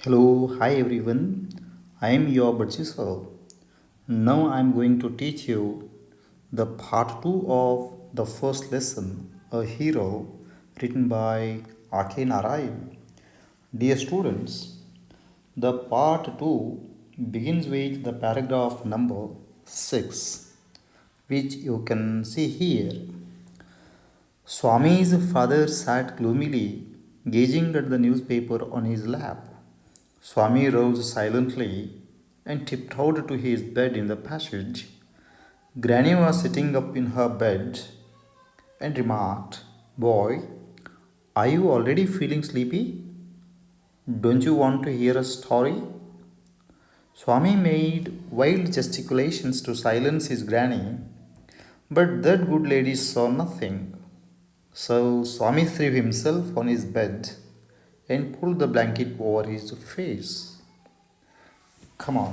Hello, hi everyone. I am your Bachiswal. Now I am going to teach you the part 2 of the first lesson, A Hero, written by A.K. Narayan. Dear students, the part 2 begins with the paragraph number 6, which you can see here. Swami's father sat gloomily, gazing at the newspaper on his lap. Swami rose silently and tiptoed to his bed in the passage. Granny was sitting up in her bed and remarked, "Boy, are you already feeling sleepy? Don't you want to hear a story?" Swami made wild gesticulations to silence his granny, but that good lady saw nothing. So Swami threw himself on his bed and pulled the blanket over his face. Come on.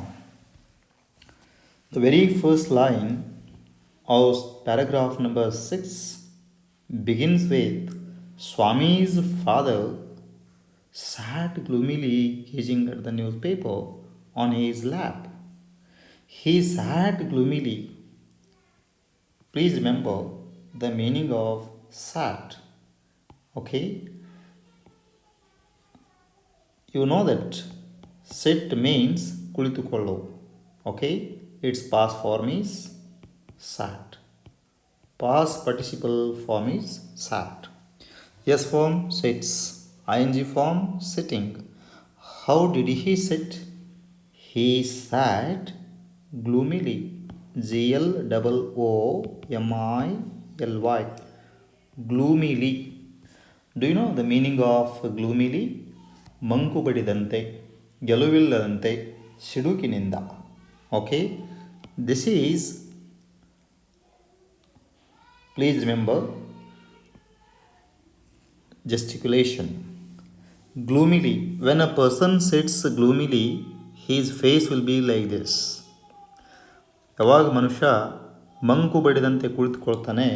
The very first line of paragraph number 6 begins with Swami's father sat gloomily gazing at the newspaper on his lap. He sat gloomily. Please remember the meaning of sat. Okay? You know that sit means kulitukollo. Okay? Its past form is sat. Past participle form is sat. Yes form sits. Ing form sitting. How did he sit? He sat gloomily. Gloomily. Gloomily. Do you know the meaning of gloomily? ಮಂಕು ಬಡಿದಂತೆ ಗೆಲುವಿಲ್ಲದಂತೆ ಸಿಡುಕಿನಿಂದ. Okay, this is, please remember, gesticulation. Gloomily, when a person sits gloomily, his face will be like this. ಯಾವಾಗ ಮನುಷ್ಯ ಮಂಕು ಬಡಿದಂತೆ ಕುಳಿತುಕೊಳ್ತಾನೆ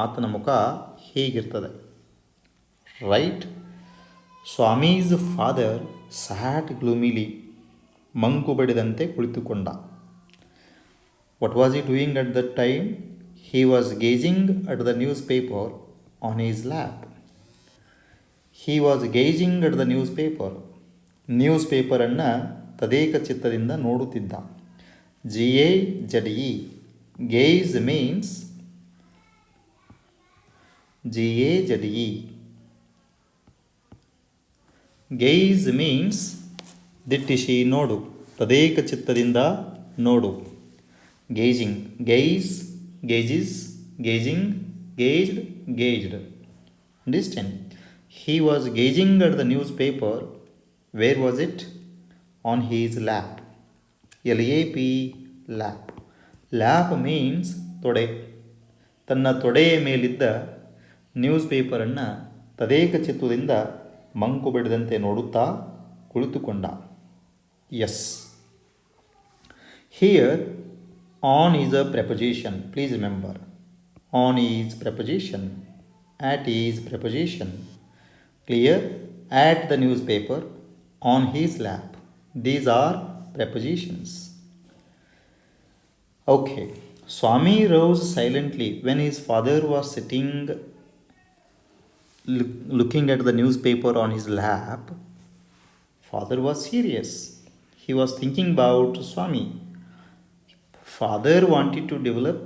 ಆತನ ಮುಖ ಹೀಗಿರ್ತದೆ. Right. Swami's father sat gloomily. ಮಂಕು ಬಡಿದಂತೆ ಕುಳಿತುಕೊಂಡ. What was he doing at that time? He was gazing at the newspaper on his lap. He was gazing at the newspaper. ನ್ಯೂಸ್ಪೇಪರನ್ನು ತದೇಕ ಚಿತ್ತದಿಂದ ನೋಡುತ್ತಿದ್ದ. GAZE. Gaze means GAZE. Gaze means ದಿಟ್ಟಿಸಿ ನೋಡು, ತದೇಕ ಚಿತ್ತದಿಂದ ನೋಡು. Gazing, gaze, gazes, gazing, gazed, gazed. Understand? He was gazing at the newspaper. Where was it? On his lap. LAP, lap. Lap means ತೊಡೆ. ತನ್ನ ತೊಡೆಯ ಮೇಲಿದ್ದ ನ್ಯೂಸ್ ಪೇಪರನ್ನು ತದೇಕ ಚಿತ್ತದಿಂದ ಮಂಕು ಬಿಡದಂತೆ ನೋಡುತ್ತಾ ಕುಳಿತುಕೊಂಡ. S. Here on is a preposition. Please remember. On is preposition. At is preposition. Clear? At the newspaper. On his lap. These are prepositions. Okay. Swami rose silently when his father was sitting looking at the newspaper on his lap. Father was serious. He was thinking about Swami. Father wanted to develop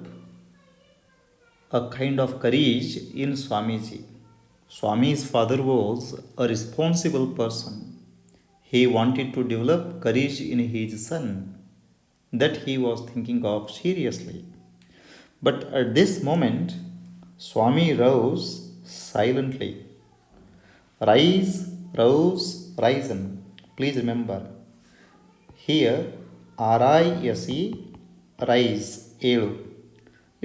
a kind of courage in Swamiji. Swami's father was a responsible person. He wanted to develop courage in his son, that he was thinking of seriously. But at this moment, Swami rose silently. Rise, rose, risen. Please remember. Here, RISE, rise, ಏಳು.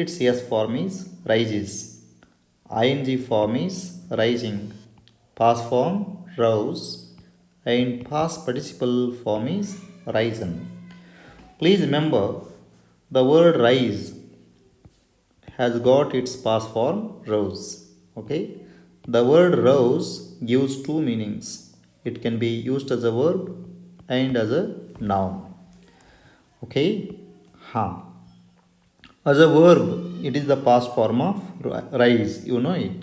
Its S form is rises. ING form is rising. Past form rose. And past participle form is risen. Please remember, the word rise has got its past form rose. Okay? The word rose gives two meanings. It can be used as a verb and as a noun. Okay? As a verb, it is the past form of rise. You know it.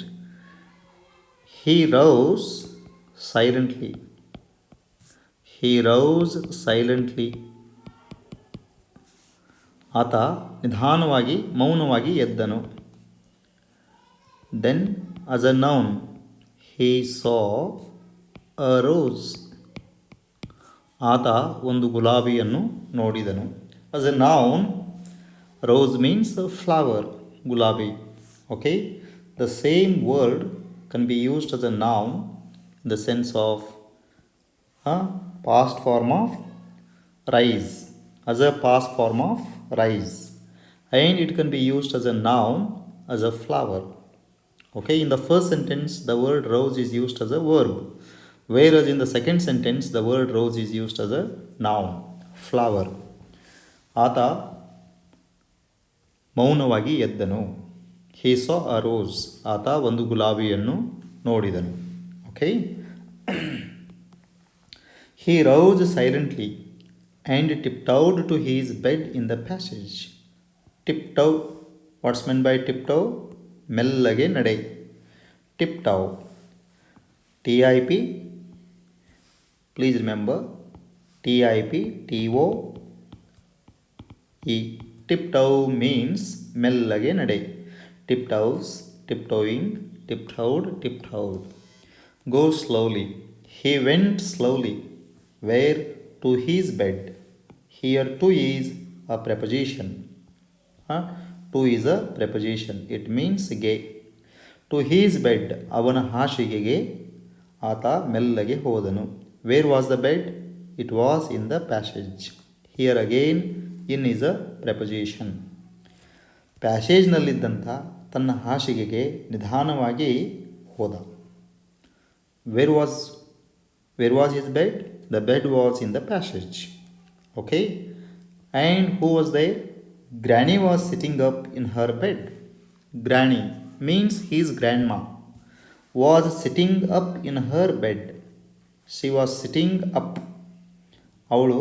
He rose silently. He rose silently. ಆತ ನಿಧಾನವಾಗಿ ಮೌನವಾಗಿ ಎದ್ದನು. Then as a noun, he saw a rose. ಆತ ಒಂದು ಗುಲಾಬಿಯನ್ನು ನೋಡಿದನು. As a noun, rose means a flower, gulabi. Okay? The same word can be used as a noun in the sense of past form of rise, as a past form of rise, and it can be used as a noun as a flower. Okay, in the first sentence the word rose is used as a verb, whereas in the second sentence the word rose is used as a noun, flower. ಆತ ಮೌನವಾಗಿ ಎದ್ದನು. He saw a rose. ಆತ ಒಂದು ಗುಲಾಬಿಯನ್ನು ನೋಡಿದನು. Okay? He rose silently and tiptoed to his bed in the passage. Tiptoe. What's meant by tiptoe? ಮೆಲ್ಲಗೆ ನಡೆ. Tiptoe. TIP. Please remember. TIP. TOE. Tiptoe means ಮೆಲ್ಲಗೆ ನಡೆ. Tiptoes, tiptoeing, tiptoed. Go slowly. He went slowly. Where? To his bed. Here to is a preposition. To is a preposition. It means ಗೆ. To his bed. ಅವನ ಹಾಸಿಗೆಗೆ ಆತ ಮೆಲ್ಲಗೆ ಹೋದನು. Where was the bed? It was in the passage. Here again in is a preposition. ಪ್ಯಾಸೇಜ್ನಲ್ಲಿದ್ದಂಥ ತನ್ನ ಹಾಸಿಗೆಗೆ ನಿಧಾನವಾಗಿ ಹೋದ. Where was his bed? The bed was in the passage. Okay? And who was there? Granny was sitting up in her bed. Granny means his grandma was sitting up in her bed. She was sitting up. ಅವಳು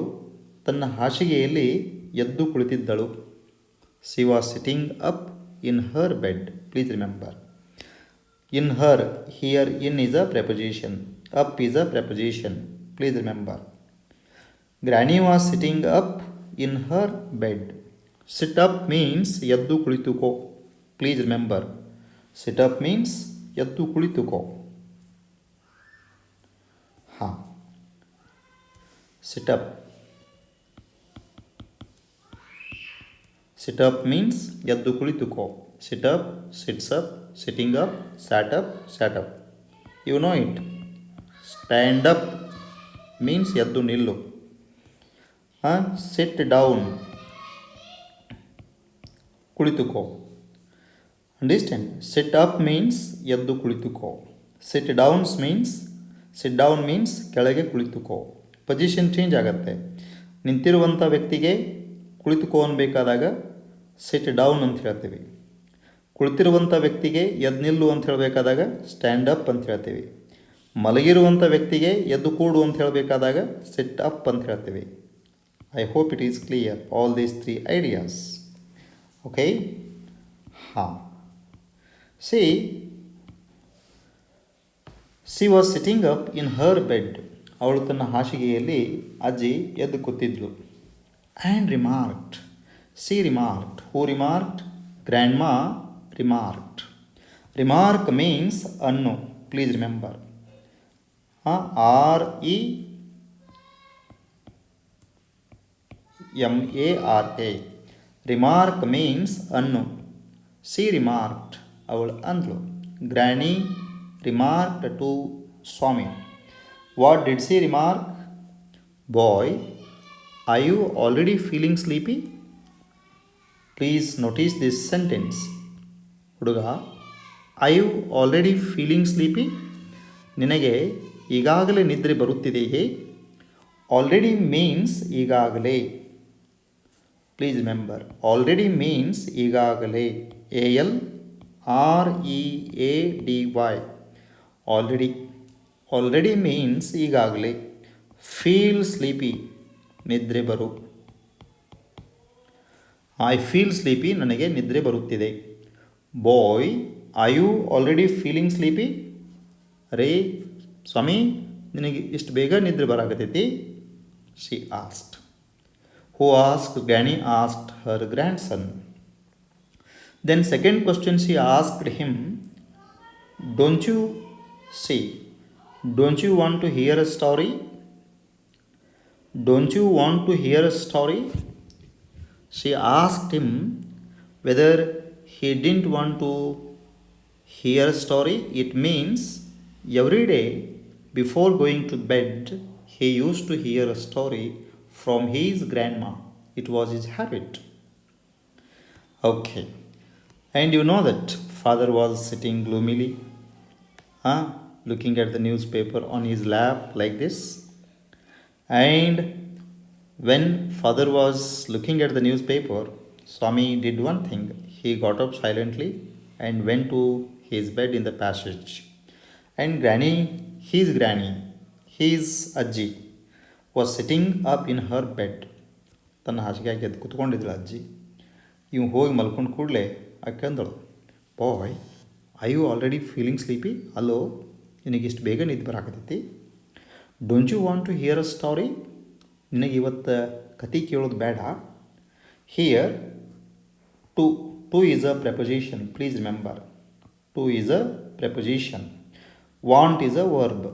ತನ್ನ ಹಾಸಿಗೆಯಲ್ಲಿ ಎದ್ದು ಕುಳಿತಿದ್ದಳು. She was sitting up in her bed. Please remember. In her, here in is a preposition. Up is a preposition. Please remember. Granny was sitting up in her bed. Sit up means ಎದ್ದು ಕುಳಿತುಕೋ. Please remember. Sit up means ಎದ್ದು ಕುಳಿತುಕೋ. Sit up. Sit up means ಎದ್ದು ಕುಳಿತುಕೋ. Sit up, sits up, sitting up, sat up. You know it. Stand up means ಎದ್ದು ನಿಲ್ಲು. Sit down. ಕುಳಿತುಕೋ. Understand? Sit up means ಎದ್ದು ಕುಳಿತುಕೋ. Sit down means ಕೆಳಗೆ ಕುಳಿತುಕೋ. Position change ಆಗುತ್ತೆ. ನಿಂತಿರುವಂಥ ವ್ಯಕ್ತಿಗೆ ಕುಳಿತುಕೋ ಅನ್ಬೇಕಾದಾಗ sit down ಅಂತ ಹೇಳ್ತೀವಿ. ಕುಳಿತಿರುವಂಥ ವ್ಯಕ್ತಿಗೆ ಎದ್ದು ನಿಲ್ಲು ಅಂತ ಹೇಳಬೇಕಾದಾಗ ಸ್ಟ್ಯಾಂಡ್ ಅಪ್ ಅಂತ ಹೇಳ್ತೀವಿ. ಮಲಗಿರುವಂಥ ವ್ಯಕ್ತಿಗೆ ಎದ್ದು ಕೂಡು ಅಂತ ಹೇಳಬೇಕಾದಾಗ ಸಿಟ್ ಅಪ್ ಅಂತ ಹೇಳ್ತೀವಿ. I hope it is clear all these 3 ideas. Okay? She was sitting up in her bed. ಅವಳು ತನ್ನ ಹಾಸಿಗೆಯಲ್ಲಿ ಅಜ್ಜಿ ಎದ್ದು ಕೂತಿದ್ಲು. And remarked. She remarked. Who remarked? Grandma remarked. Remark means ಅನ್ನು. Please remember. REMARK. Remark means ಅನ್ನು. She remarked. ಅವಳು ಅಂದ್ಲು. Granny remarked to Swami. What did she remark? Boy, are you already feeling sleepy? Please notice this sentence. ಹುಡುಗ, are you already feeling sleepy? ನಿನಗೆ ಈಗಾಗಲೇ ನಿದ್ರೆ ಬರುತ್ತಿದೆಯೇ? Already means ಈಗಾಗಲೇ. Please remember. Already means ಈಗಾಗಲೇ. ALREADY. Already. Already means ಈಗಾಗಲೇ. Feel sleepy ನಿದ್ರೆ ಬರು. I feel sleepy ನನಗೆ ನಿದ್ರೆ ಬರುತ್ತಿದೆ. Boy I you already feeling sleepy. ರೇ ಸ್ವಾಮಿ ನಿನಗೆ ಇಷ್ಟು ಬೇಗ ನಿದ್ರೆ ಬರಾಕತೈತಿ. She asked. Who asked? Granny asked her grandson. Then second question she asked him, don't you see? Don't you want to hear a story? Don't you want to hear a story? She asked him whether he didn't want to hear a story. It means every day before going to bed he used to hear a story from his grandma. It was his habit. Okay. And you know that father was sitting gloomily, looking at the newspaper on his lap like this. And when father was looking at the newspaper, Swami did one thing. He got up silently and went to his bed in the passage. And his ajji, was sitting up in her bed. ತನ್ನ ಹಾಸಿಗೆ ಹಾಕಿ ಅದು ಕುತ್ಕೊಂಡಿದ್ಳು ಅಜ್ಜಿ. ಇವು ಹೋಗಿ ಮಲ್ಕೊಂಡು ಕೂಡಲೇ ಆಕೆ ಅಂದಳು, boy I you already feeling sleepy. ಅಲ್ಲೋ ನಿನಗಿಷ್ಟು ಬೇಗ ನಿದ್ದೆ ಬರಾಕತೈತಿ. Don't you want to hear a story. ನಿನಗೆ ಇವತ್ತು ಕತೆ ಕೇಳೋದು ಬೇಡ. Here to is a preposition. Please remember, to is a preposition. Want is a verb.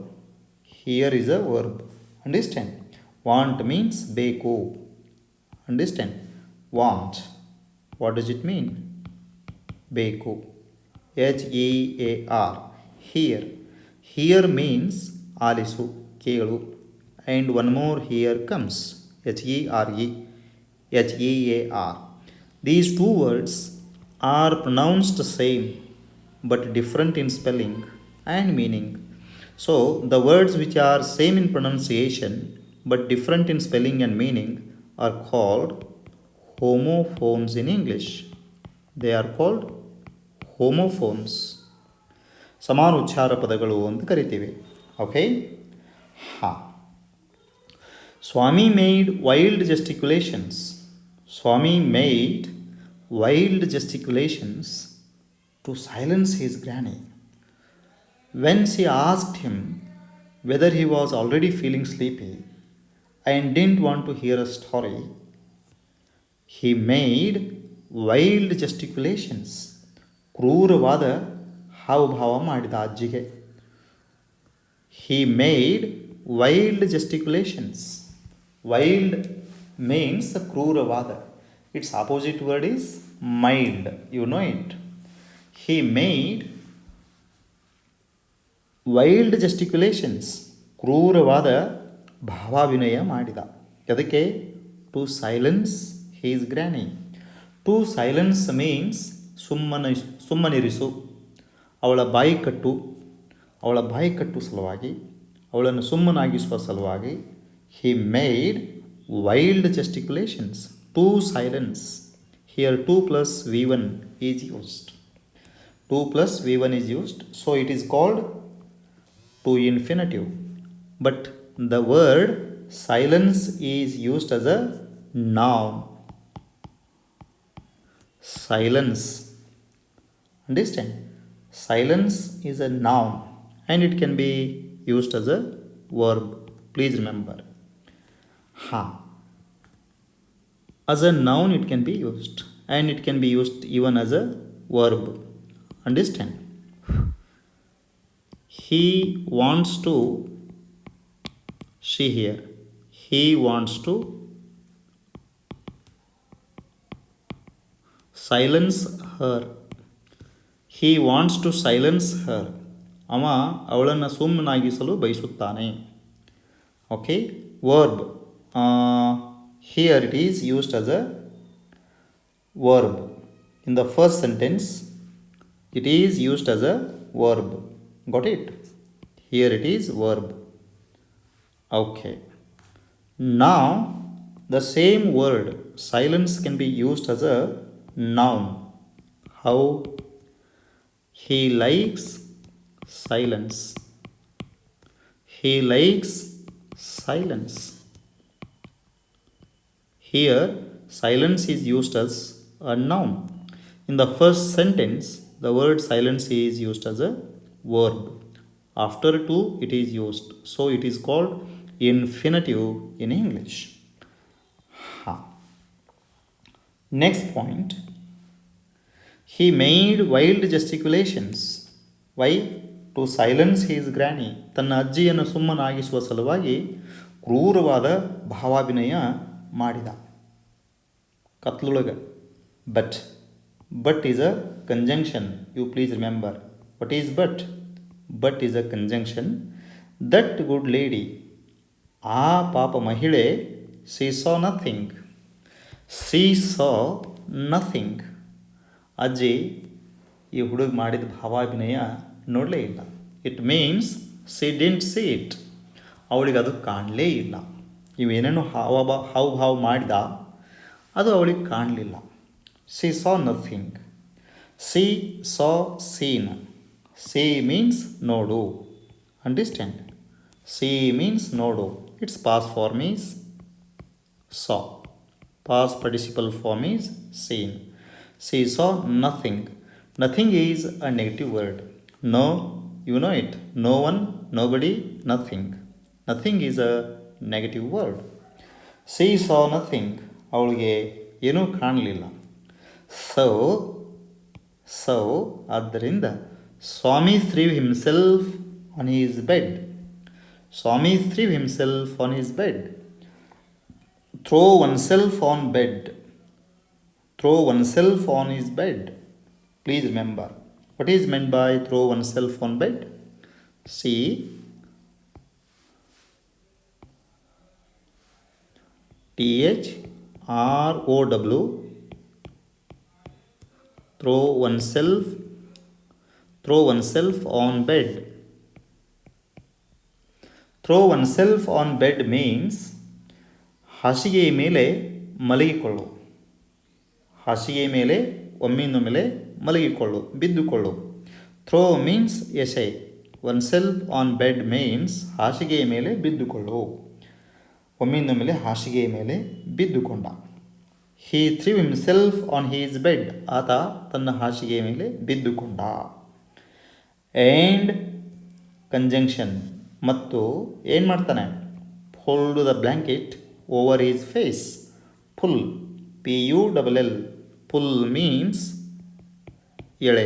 Hear is a verb. Understand? Want means ಬೇಕು. Understand? Want. What does it mean? ಬೇಕು. HEAR. Hear. Hear means ಆಲಿಸು, ಕೇಳು. And one more here comes. HERE. HEAR. These two words are pronounced same but different in spelling and meaning. So the words which are same in pronunciation but different in spelling and meaning are called homophones in English. They are called homophones. ಸಮಾನ ಉಚ್ಚಾರ ಪದಗಳು ಅಂತ ಕರಿತೀವಿ. Okay. Swami made wild gesticulations. Swami made wild gesticulations to silence his granny. When she asked him whether he was already feeling sleepy and didn't want to hear a story, he made wild gesticulations. ಕ್ರೂರವಾದ ಹಾವಭಾವ ಮಾಡಿದ ಅಜ್ಜಿಗೆ. He made wild gesticulations. Wild means ಕ್ರೂರವಾದ. Its opposite word is mild. You know it. He made wild gesticulations. ಕ್ರೂರವಾದ ಭಾವಾಭಿನಯ ಮಾಡಿದ. ಅದಕ್ಕೆ to silence his granny. To silence means ಸುಮ್ಮನಿರಿಸು, ಅವಳ ಬಾಯಿ ಕಟ್ಟು ಸಲುವಾಗಿ, ಅವಳನ್ನು ಸುಮ್ಮನಾಗಿಸುವ ಸಲುವಾಗಿ he made wild gesticulations to silence. Here 2 plus V1 is used. 2 plus V1 is used. So it is called to infinitive. But the word silence is used as a noun. Silence. Understand? Silence is a noun and it can be used as a verb. Please remember. As a noun it can be used and it can be used even as a verb. Understand? He wants to, she here, he wants to silence her. He wants to silence her. ಅವ ಅವಳನ್ನು ಸುಮ್ಮನಾಗಿಸಲು ಬಯಸುತ್ತಾನೆ. Okay. Verb. Here it is used as a verb. In the first sentence, it is used as a verb. Got it? Here it is verb. Okay. Now, the same word silence can be used as a noun. How? He likes silence. He likes silence. Here, silence is used as a noun. In the first sentence, the word silence is used as a verb. After to, it is used. So, it is called infinitive in English. Ha. Next point. He made wild gesticulations. Why? To silence his granny. ತನ್ನ ಅಜ್ಜಿಯನ್ನು ಸುಮ್ಮನಾಗಿಸುವ ಸಲುವಾಗಿ ಕ್ರೂರವಾದ ಭಾವಾಭಿನಯ ಮಾಡಿದ ಕತ್ಲೊಳಗೆ. But is a conjunction. You please remember. What is but? But is a conjunction. That good lady, ಆ ಪಾಪ ಮಹಿಳೆ, she saw nothing. C saw nothing. ಅಜ್ಜಿ ಈ ಹುಡುಗ ಮಾಡಿದ ಭಾವಾಭಿನಯ ನೋಡಲೇ ಇಲ್ಲ. It means she didn't see it. ಅವಳಿಗೆ ಅದು ಕಾಣಲೇ ಇಲ್ಲ. ಇವೇನೇನು ಹಾವಭಾವ ಮಾಡಿದ ಅದು ಅವಳಿಗೆ ಕಾಣಲಿಲ್ಲ. She saw nothing. C saw seen. See means ನೋಡು. ಅಂಡರ್ಸ್ಟ್ಯಾಂಡ್? ಸಿ ಮೀನ್ಸ್ ನೋಡು. It's past form is saw. Past participle form is seen. She saw nothing. Nothing is a negative word. No, you know it. No one, nobody, nothing. Nothing is a negative word. She saw nothing. ಅವಳಿಗೆ ಏನೂ ಕಾಣಲಿಲ್ಲ. So ಆದ್ದರಿಂದ ಸ್ವಾಮಿ threw himself on his bed. Swami threw himself on his bed. Throw oneself on bed. Throw oneself on his bed. Please remember. What is meant by throw oneself on bed? See. THROW. Throw oneself. Throw oneself on bed. Throw oneself on bed means ಹಾಸಿಗೆಯ ಮೇಲೆ ಮಲಗಿಕೊಳ್ಳು. ಹಾಸಿಗೆಯ ಮೇಲೆ ಒಮ್ಮಿಂದೊಮ್ಮೆಲೆ ಮಲಗಿಕೊಳ್ಳು, ಬಿದ್ದುಕೊಳ್ಳು. Throw means ಎಸೆ. Oneself on bed means ಹಾಸಿಗೆಯ ಮೇಲೆ ಬಿದ್ದುಕೊಳ್ಳು. ಒಮ್ಮಿಂದೊಮ್ಮೆಲೆ ಹಾಸಿಗೆಯ ಮೇಲೆ ಬಿದ್ದುಕೊಂಡ. He threw himself on his bed. ಆತ ತನ್ನ ಹಾಸಿಗೆಯ ಮೇಲೆ ಬಿದ್ದುಕೊಂಡ. And conjunction. ಮತ್ತು ಏನು ಮಾಡ್ತಾನೆ? Fold the blanket over his face. Pull. Pull. Pull means ಎಳೆ.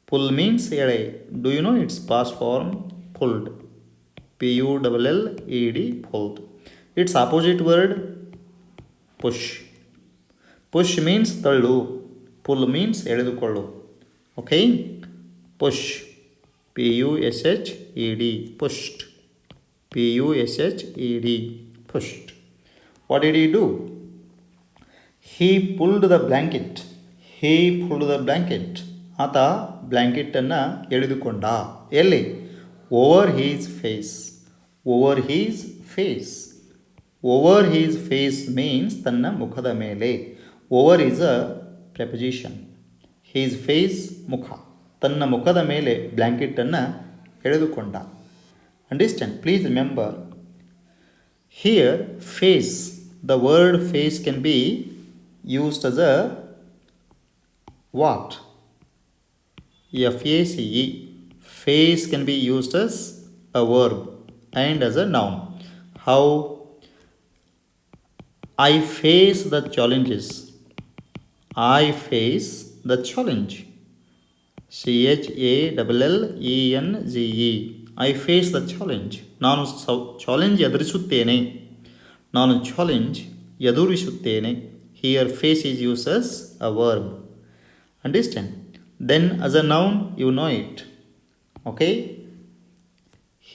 Pull means ಎಳೆ. Do you know its past form? Pulled. Pulled. Pulled. Its opposite word? Push. Push means ತಳ್ಳು. Pull means ಎಳೆದುಕೊಳ್ಳು. Okay? Push. Pushed. Pushed. Pushed. Pushed. What did he do? He pulled the blanket. He pulled the blanket. ಆತ ಬ್ಲ್ಯಾಂಕೆಟನ್ನು ಎಳೆದುಕೊಂಡ. ಎಲ್ಲಿ? Over his face. Over his face. Over his face means ತನ್ನ ಮುಖದ ಮೇಲೆ. Over is a preposition. His face ಮುಖ. ತನ್ನ ಮುಖದ ಮೇಲೆ ಬ್ಲ್ಯಾಂಕೆಟನ್ನು ಎಳೆದುಕೊಂಡ. Understand? Please remember. Here, face, the word face can be used as a what? F-A-C-E. Face can be used as a verb and as a noun. How? I face the challenges. I face the challenge. CHALLENGE. I face the challenge. ನಾನು challenge ಎದುರಿಸುತ್ತೇನೆ. ನಾನು challenge ಎದುರಿಸುತ್ತೇನೆ. Here face is used as a verb. Understand? Then as a noun, you know it. Okay?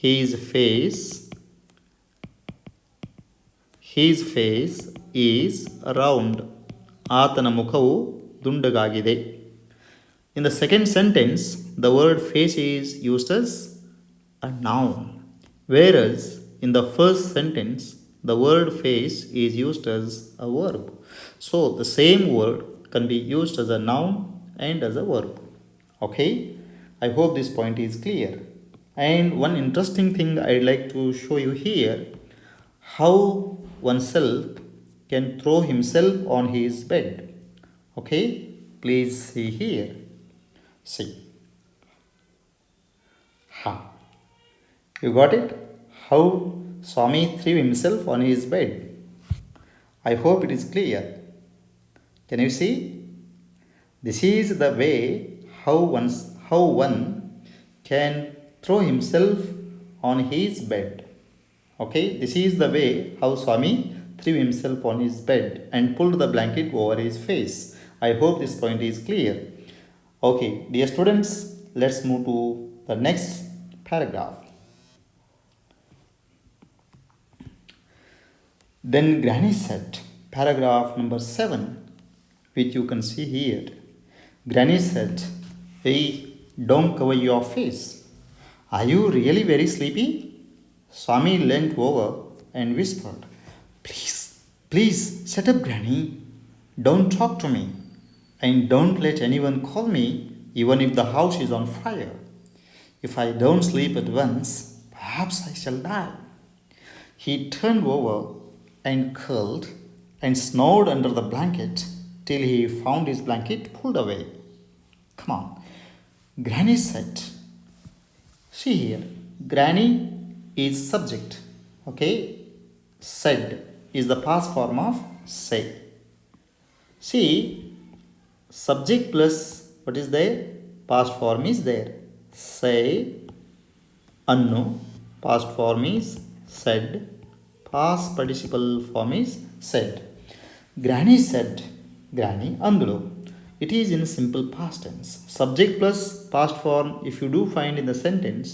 His face is round. ಆತನ ಮುಖವು ದುಂಡಗಾಗಿದೆ. In the second sentence, the word face is used as a noun, whereas in the first sentence the word face is used as a verb. So the same word can be used as a noun and as a verb. Okay, I hope this point is clear. And one interesting thing I'd like to show you here, how oneself can throw himself on his bed. Okay, please see here. See. Ha. You got it? How Swami threw himself on his bed. I hope it is clear. Can you see? This is the way how one can throw himself on his bed. Okay, this is the way how Swami threw himself on his bed and pulled the blanket over his face. I hope this point is clear. Okay, dear students, let's move to the next paragraph. Then Granny said, paragraph number 7, which you can see here. Granny said, "Hey, don't cover your face. Are you really very sleepy?" Swami leant over and whispered, Please, shut up, Granny. Don't talk to me. And don't let anyone call me, even if the house is on fire. If I don't sleep at once, perhaps I shall die." He turned over and curled and snored under the blanket till he found his blanket pulled away. Come on. Granny said. See here. Granny is subject. Okay. Said is the past form of say. See, subject plus what is there? Past form is there. Say, annu. Past form is said. Past participle form is said. Granny said. Granny andulu. It is in simple past tense. Subject plus past form, if you do find in the sentence,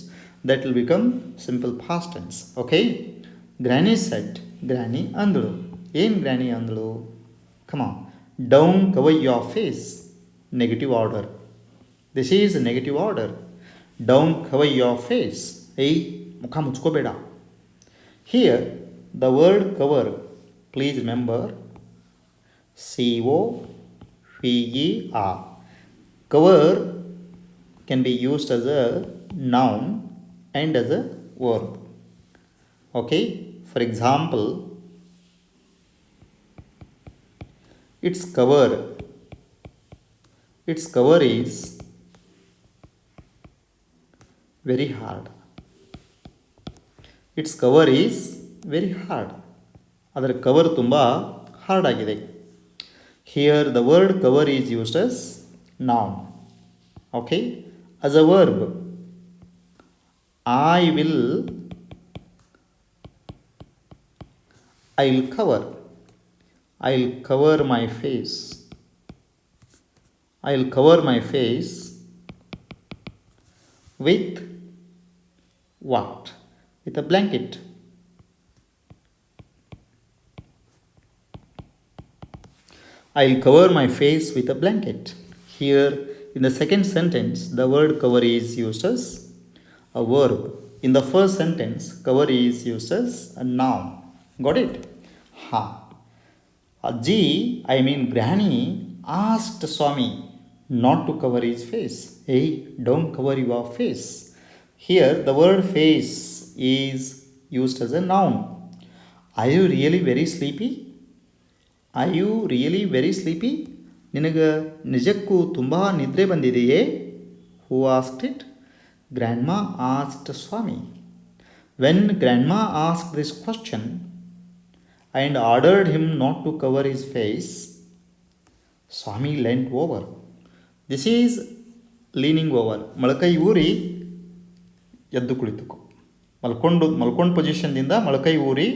that will become simple past tense. Okay? Granny said. Granny andulu. Em Granny andulu? Come on. Don't cover your face. Negative order. This is a negative order. Don't cover your face. Hey, mukha muchko beda. Here, the word cover, please remember, C-O-V-E-R. Cover can be used as a noun and as a verb. Okay? For example, its cover is very hard. Its cover is very hard. ಅದರ cover ತುಂಬ hard ಆಗಿದೆ. Here the word cover is used as noun. Okay? As a verb, I'll cover my face. I'll cover my face with what? With a blanket. I'll cover my face with a blanket. Here, in the second sentence, the word cover is used as a verb. In the first sentence, cover is used as a noun. Got it? Ha. Granny asked Swami not to cover his face. Hey, don't cover your face. Here, the word face is used as a noun. Are you really very sleepy? Are you really very sleepy? ನಿನಗೆ ನಿಜಕ್ಕೂ ತುಂಬ ನಿದ್ರೆ ಬಂದಿದೆಯೇ? Who asked it? Grandma asked Swami. When Grandma asked this question and ordered him not to cover his face, Swami leant over. This is leaning over. ಮೊಳಕೈ ಊರಿ ಎದ್ದು ಕುಳಿತುಕೋ. ಮಲ್ಕೊಂಡು ಪೊಸಿಷನ್ದಿಂದ ಮೊಳಕೈ ಊರಿ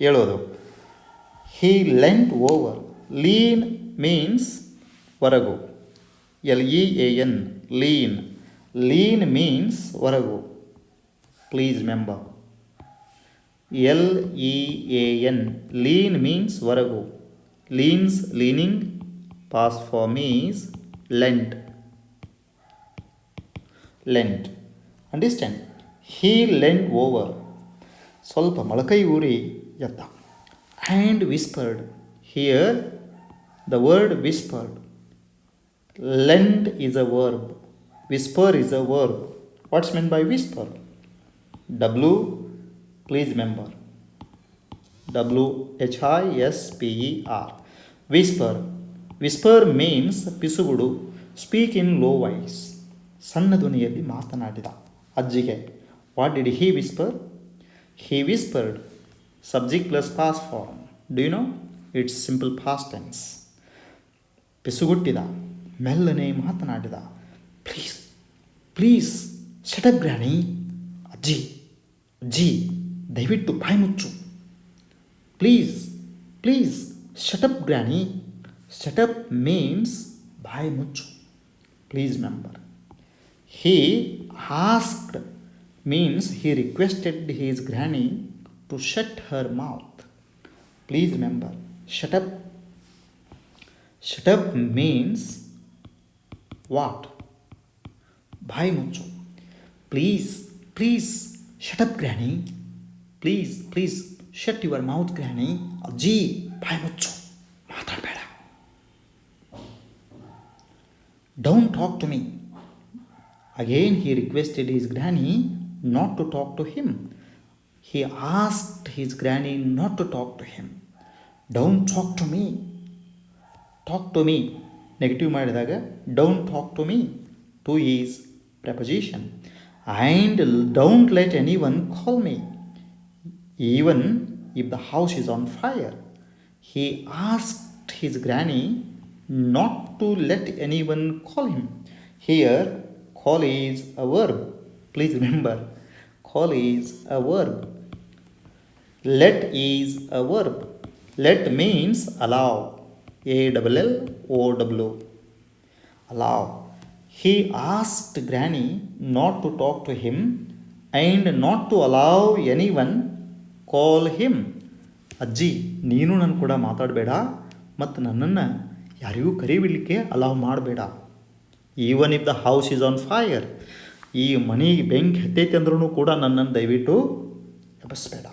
ಹೇಳೋದು. He leant over. Lean means ಹೊರಗು. Lean. Lean. Lean means ಹೊರಗು. Please remember. Lean. Lean means ಹೊರಗು. Leans, leaning. Past form is lent. Lent. Understand? He leant over. ಸ್ವಲ್ಪ ಮೊಳಕೈ ಊರಿ ಎದ್ದ. And whispered. Here, the word whispered. Lent is a verb. Whisper is a verb. What's meant by whisper? W, please remember. WHISPER. Whisper. Whisper means ಪಿಸುಗುಡು. Speak in low voice. ಸಣ್ಣ ಧ್ವನಿಯಲ್ಲಿ ಮಾತನಾಡಿದ ಅಜ್ಜಿಗೆ. What did he whisper? He whispered. Subject plus past form. Do you know? It's simple past tense. ಪಿಸುಗುಟ್ಟಿದ, ಮೆಲ್ಲನೆ ಮಾತನಾಡಿದ. Please please shut up granny. ಅಜ್ಜಿ ಅಜ್ಜಿ ದಯವಿಟ್ಟು ಬಾಯಿ ಮುಚ್ಚು. Please please shut up granny. Shut up means ಬಾಯಿ ಮುಚ್ಚು. Please member. He asked means he requested his granny to shut her mouth. Please remember, shut up. Shut up means what? Bhai mucho. Please, please, shut up granny. Please, please, shut your mouth granny. Ajji, bhai mucho. Matadbeda. Don't talk to me. Again he requested his granny not to talk to him. He asked his granny not to talk to him. Don't talk to me. Talk to me. Negative ಮಾಡಿದಾಗ don't talk to me. To is preposition. And don't let anyone call me. Even if the house is on fire. He asked his granny not to let anyone call him. Here, call is a verb. Please remember, call is a verb. Let is a verb. Let means allow. ALLOW. Allow. He asked Granny not to talk to him and not to allow anyone call him. ಅಜ್ಜಿ, ನೀನು ನನ್ನ ಕೂಡ ಮಾತಾಡಬೇಡ ಮತ್ತು ನನ್ನನ್ನು ಯಾರಿಗೂ ಕರಿಬಿಡಲಿಕ್ಕೆ ಅಲಾವ್ ಮಾಡಬೇಡ. Even if the house is on fire. ಈ ಮನೆಗೆ ಬೆಂಕಿ ಹತ್ತೈತೆ ಅಂದ್ರೂ ಕೂಡ ನನ್ನನ್ನು ದಯವಿಟ್ಟು ಎಬ್ಬಿಸ್ಬೇಡ.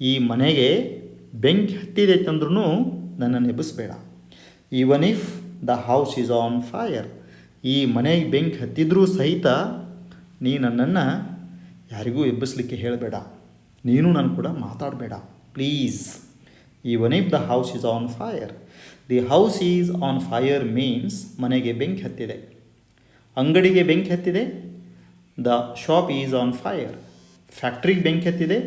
ಈ ಮನೆಗೆ ಬೆಂಕಿ ಹತ್ತಿದೈತೆ ಅಂದ್ರೂ ನನ್ನನ್ನು ಎಬ್ಬಿಸ್ಬೇಡ. Even if the house is on fire. ಈ ಮನೆಗೆ ಬೆಂಕಿ ಹತ್ತಿದ್ರೂ ಸಹಿತ ನೀ ನನ್ನನ್ನು ಯಾರಿಗೂ ಎಬ್ಬಿಸ್ಲಿಕ್ಕೆ ಹೇಳಬೇಡ. ನೀನು ನಾನು ಕೂಡ ಮಾತಾಡಬೇಡ please. Even if the house is on fire. The house is on fire means ಮನೆಗೆ ಬೆಂಕಿ ಹತ್ತಿದೆ. ಅಂಗಡಿಗೆ ಬೆಂಕಿ ಹತ್ತಿದೆ. The shop is on fire. ಫ್ಯಾಕ್ಟ್ರಿಗೆ ಬೆಂಕಿ ಹತ್ತಿದೆ.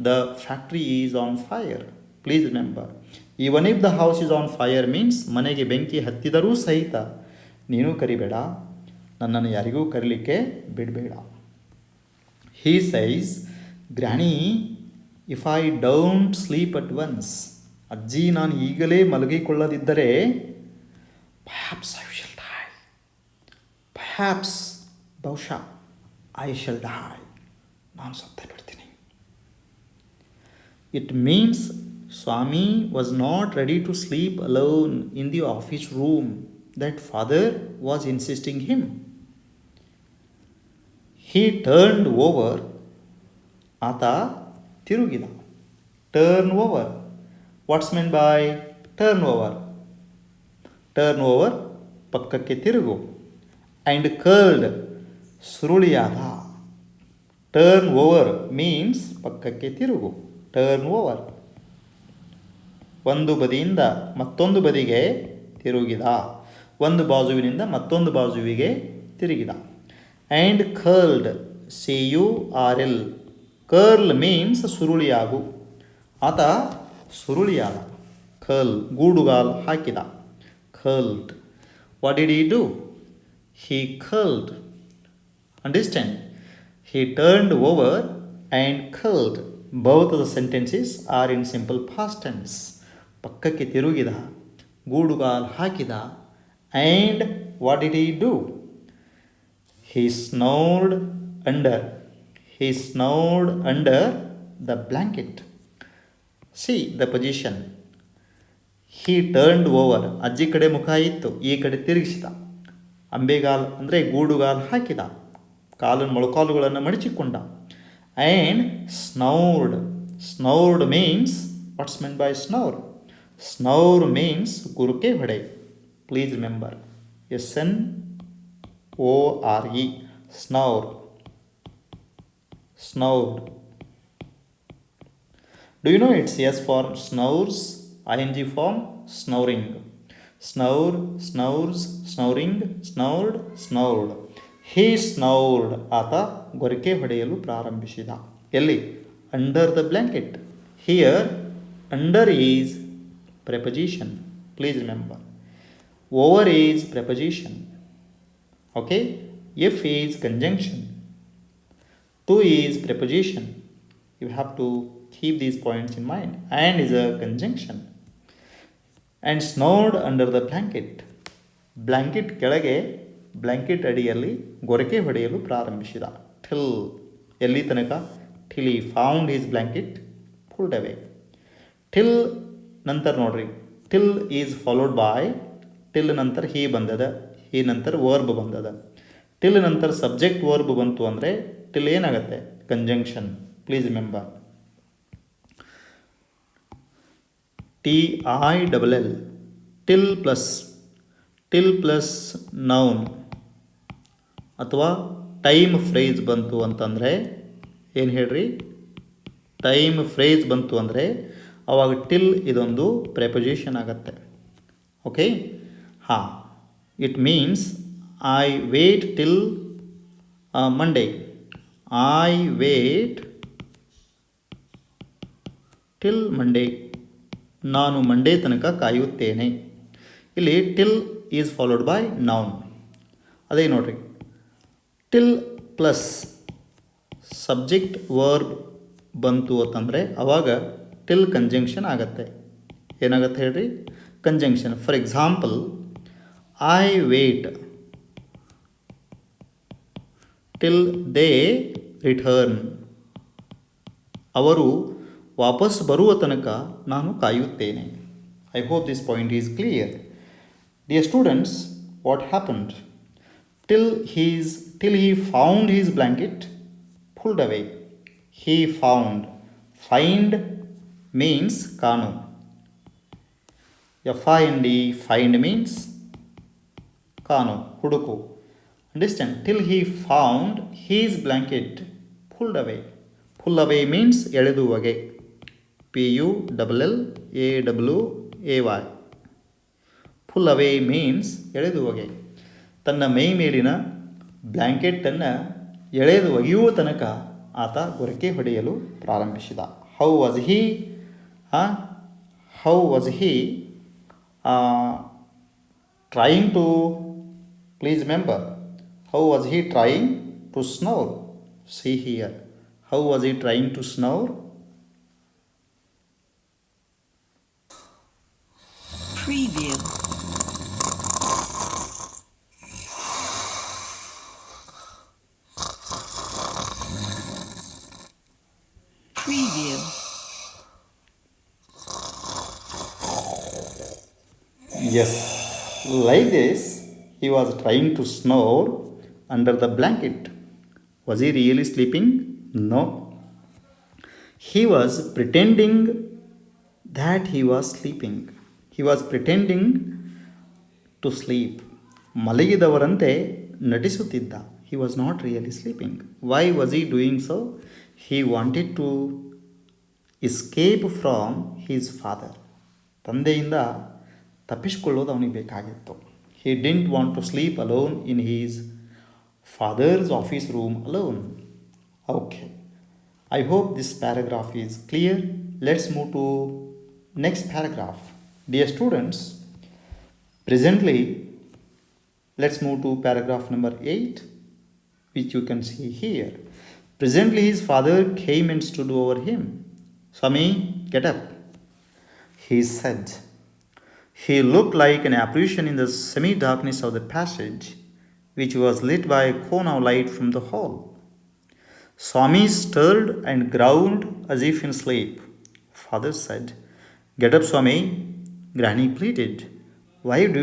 The factory is on fire. Please remember, even if the house is on fire means ಮನೆಗೆ ಬೆಂಕಿ ಹತ್ತಿದರೂ ಸಹಿತ ನೀನು ಕರಿಬೇಡ, ನನ್ನನ್ನು ಯಾರಿಗೂ ಕರೀಲಿಕ್ಕೆ ಬಿಡಬೇಡ. He sighs, granny if I don't sleep at once. ಅಜ್ಜಿ, ನಾನು ಈಗಲೇ ಮಲಗಿಕೊಳ್ಳದಿದ್ದರೆ perhaps I shall die. Perhaps, ಬಹುಶಃ, I shall die. ನಾನು ಸತ್ತೇ ಬಿಡ್ತೀನಿ. It means Swami was not ready to sleep alone in the office room that father was insisting him. He turned over. ಆತ ತಿರುಗಿದ. Turn over. What's meant by turn over? Turn over, ಪಕ್ಕಕ್ಕೆ ತಿರುಗು. And curled, ಸುರುಳಿಯಾದ. Turn over means ಪಕ್ಕಕ್ಕೆ ತಿರುಗು. Turn over. ಒಂದು ಬದಿಯಿಂದ ಮತ್ತೊಂದು ಬದಿಗೆ ತಿರುಗಿದ. ಒಂದು ಬಾಜುವಿನಿಂದ ಮತ್ತೊಂದು ಬಾಜುವಿಗೆ ತಿರುಗಿದ. And curled, CURL. Curl means ಸುರುಳಿಯಾಗು. ಆತ ಸುರುಳಿಯಾದ. ಕರ್ಲ್, ಗೂಡುಗಾಲ್ ಹಾಕಿದ. Curled. What did he do? He curled. Understand? He turned over and curled. Both the sentences are in simple past tense. ಪಕ್ಕಕ್ಕೆ ತಿರುಗಿದ, ಗೂಡುಗಾಲ್ ಹಾಕಿದ. And what did he do? He snored under. He snored under the blanket. See the position. He turned over. ಅಜ್ಜಿ ಕಡೆ ಮುಖ ಇತ್ತು, ಈ ಕಡೆ ತಿರುಗಿಸಿದ. ಅಂಬೆಗಾಲ್ ಅಂದರೆ ಗೂಡುಗಾಲ್ ಹಾಕಿದ. ಕಾಲನ್ನು ಮೊಳಕಾಲುಗಳನ್ನು ಮಡಚಿಕೊಂಡ. And snored. Snored means, what's meant by snore? Snore means ಗುರುಕೆ ಹೊಡೆ. Please remember, SNORE. Snore. Snored. Do you know it's S form snores, ing form snoring. Snore, snores, snoring, snored, snored. He snored. ಆತ ಗೊರಕೆ ಹೊಡೆಯಲು ಪ್ರಾರಂಭಿಸಿದ. ಎಲ್ಲಿ? Under the blanket. Here under is preposition. Please remember. Over is preposition. Okay? If is conjunction. To is preposition. You have to keep these points in mind. And is a conjunction. And snored under the blanket. Blanket ಕೆಳಗೆ blanket ಅಡಿಯಲ್ಲಿ ಗೊರಕೆ ಹೊಡೆಯಲು ಪ್ರಾರಂಭಿಸಿದ. Till ಎಲ್ಲಿ ತನಕ? Till ಈ found his blanket pulled ಅವೇ. Till ನಂತರ ನೋಡ್ರಿ, till is followed by, till ನಂತರ ಹಿ ಬಂದದ, ಹಿ ನಂತರ ವರ್ಬ್ ಬಂದದ. ಟಿಲ್ ನಂತರ ಸಬ್ಜೆಕ್ಟ್ ವರ್ಬ್ ಬಂತು ಅಂದರೆ ಟಿಲ್ ಏನಾಗುತ್ತೆ? Conjunction. Please remember. TILL till plus noun ಅಥವಾ ಟೈಮ್ ಫ್ರೇಸ್ ಬಂತು ಅಂತಂದರೆ ಏನು ಹೇಳ್ರಿ? ಟೈಮ್ ಫ್ರೇಸ್ ಬಂತು ಅಂದರೆ ಅವಾಗ ಟಿಲ್ ಇದೊಂದು ಪ್ರೆಪೊಸಿಷನ್ ಆಗುತ್ತೆ. ಓಕೆ, ಹಾಂ. It means I wait till Monday. I wait till Monday. ನಾನು ಮಂಡೇ ತನಕ ಕಾಯುತ್ತೇನೆ. ಇಲ್ಲಿ till is followed by noun. ಅದೇ ನೋಡ್ರಿ, ಟಿಲ್ ಪ್ಲಸ್ ಸಬ್ಜೆಕ್ಟ್ ವರ್ಬ್ ಬಂತು ಅಂತಂದರೆ ಅವಾಗ ಟಿಲ್ ಕಂಜಂಕ್ಷನ್ ಆಗತ್ತೆ. ಏನಾಗತ್ತೆ ಹೇಳ್ರಿ? Conjunction. For example, I wait till they return. ಅವರು ವಾಪಸ್ ಬರುವ ತನಕ ನಾನು ಕಾಯುತ್ತೇನೆ. I hope this point is clear. Dear students, what happened? Till he found his blanket pulled away. He found. Find means kanu. Find, find means kanu, huduku. Understand? Till he found his blanket pulled away. Pull away means ಎಳೆದುವಗೆ. PULLAWAY. Pull away means ಎಳೆದುವಗೆ. ತನ್ನ ಮೈ ಮೇಲಿನ ಬ್ಲ್ಯಾಂಕೆಟನ್ನು ಎಳೆದು ಒಗೆಯುವ ತನಕ ಆತ ಗೊರಕೆ ಹೊಡೆಯಲು ಪ್ರಾರಂಭಿಸಿದ. How was he trying to, please remember, how was he trying to snore? See here, how was he trying to snore? Preview. Preview. Yes, like this, he was trying to snore under the blanket. Was he really sleeping? No. He was pretending that he was sleeping. He was pretending to sleep. ಮಲಗಿದವರಂತೆ ನಟಿಸುತ್ತಿದ್ದ. He was not really sleeping. Why was he doing so? He wanted to escape from his father. ತಂದೆಯಿಂದ ತಪ್ಪಿಸಿಕೊಳ್ಳೋದು ಅವನಿಗೆ ಬೇಕಾಗಿತ್ತು. He didn't want to sleep alone in his father's office room alone. Okay. I hope this paragraph is clear. Let's move to next paragraph. Dear students, presently, let's move to paragraph number 8, which you can see here. Presently, his father came and stood over him. Swami, get up, he said. He looked like an apparition in the semi-darkness of the passage, which was lit by a cone of light from the hall. Swami stirred and growled as if in sleep. Father said, "Get up, Swami," Granny pleaded. Why do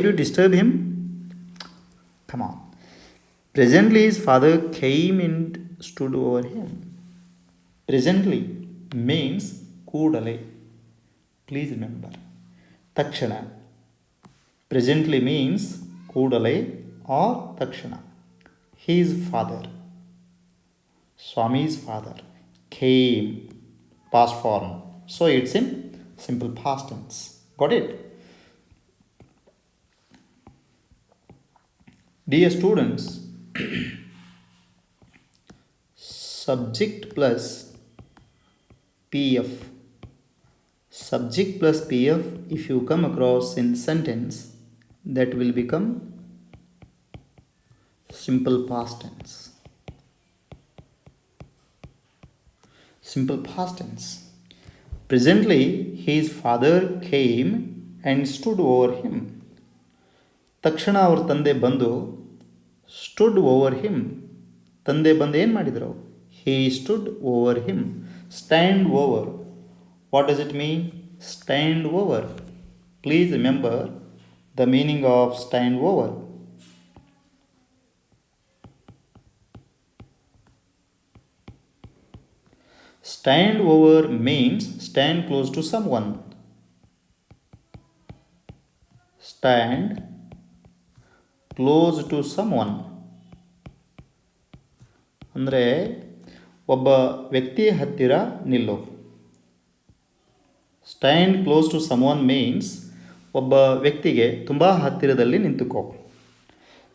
you disturb him? Come on. Presently his father came and stood over him. Presently means ಕೂಡಲೇ. Please remember. ತಕ್ಷಣ. Presently means ಕೂಡಲೇ or ತಕ್ಷಣ. His father Swami's father came, past form. So it's in simple past tense. Got it? Dear students, subject plus PF. Subject plus PF, if you come across in sentence, that will become simple past tense. Simple past tense. Presently, his father came and stood over him. ತಕ್ಷಣ ಅವ್ರ ತಂದೆ ಬಂದು stood over him. ತಂದೆ ಬಂದು ಏನು ಮಾಡಿದರು? He stood over him. Stand over. What does it mean? Stand over. Please remember the meaning of stand over. Stand over means stand close to someone. Stand close to someone ಅಂದರೆ ಒಬ್ಬ ವ್ಯಕ್ತಿಯ ಹತ್ತಿರ ನಿಲ್ಲು. Stand close to someone means ಒಬ್ಬ ವ್ಯಕ್ತಿಗೆ ತುಂಬ ಹತ್ತಿರದಲ್ಲಿ ನಿಂತುಕೋ.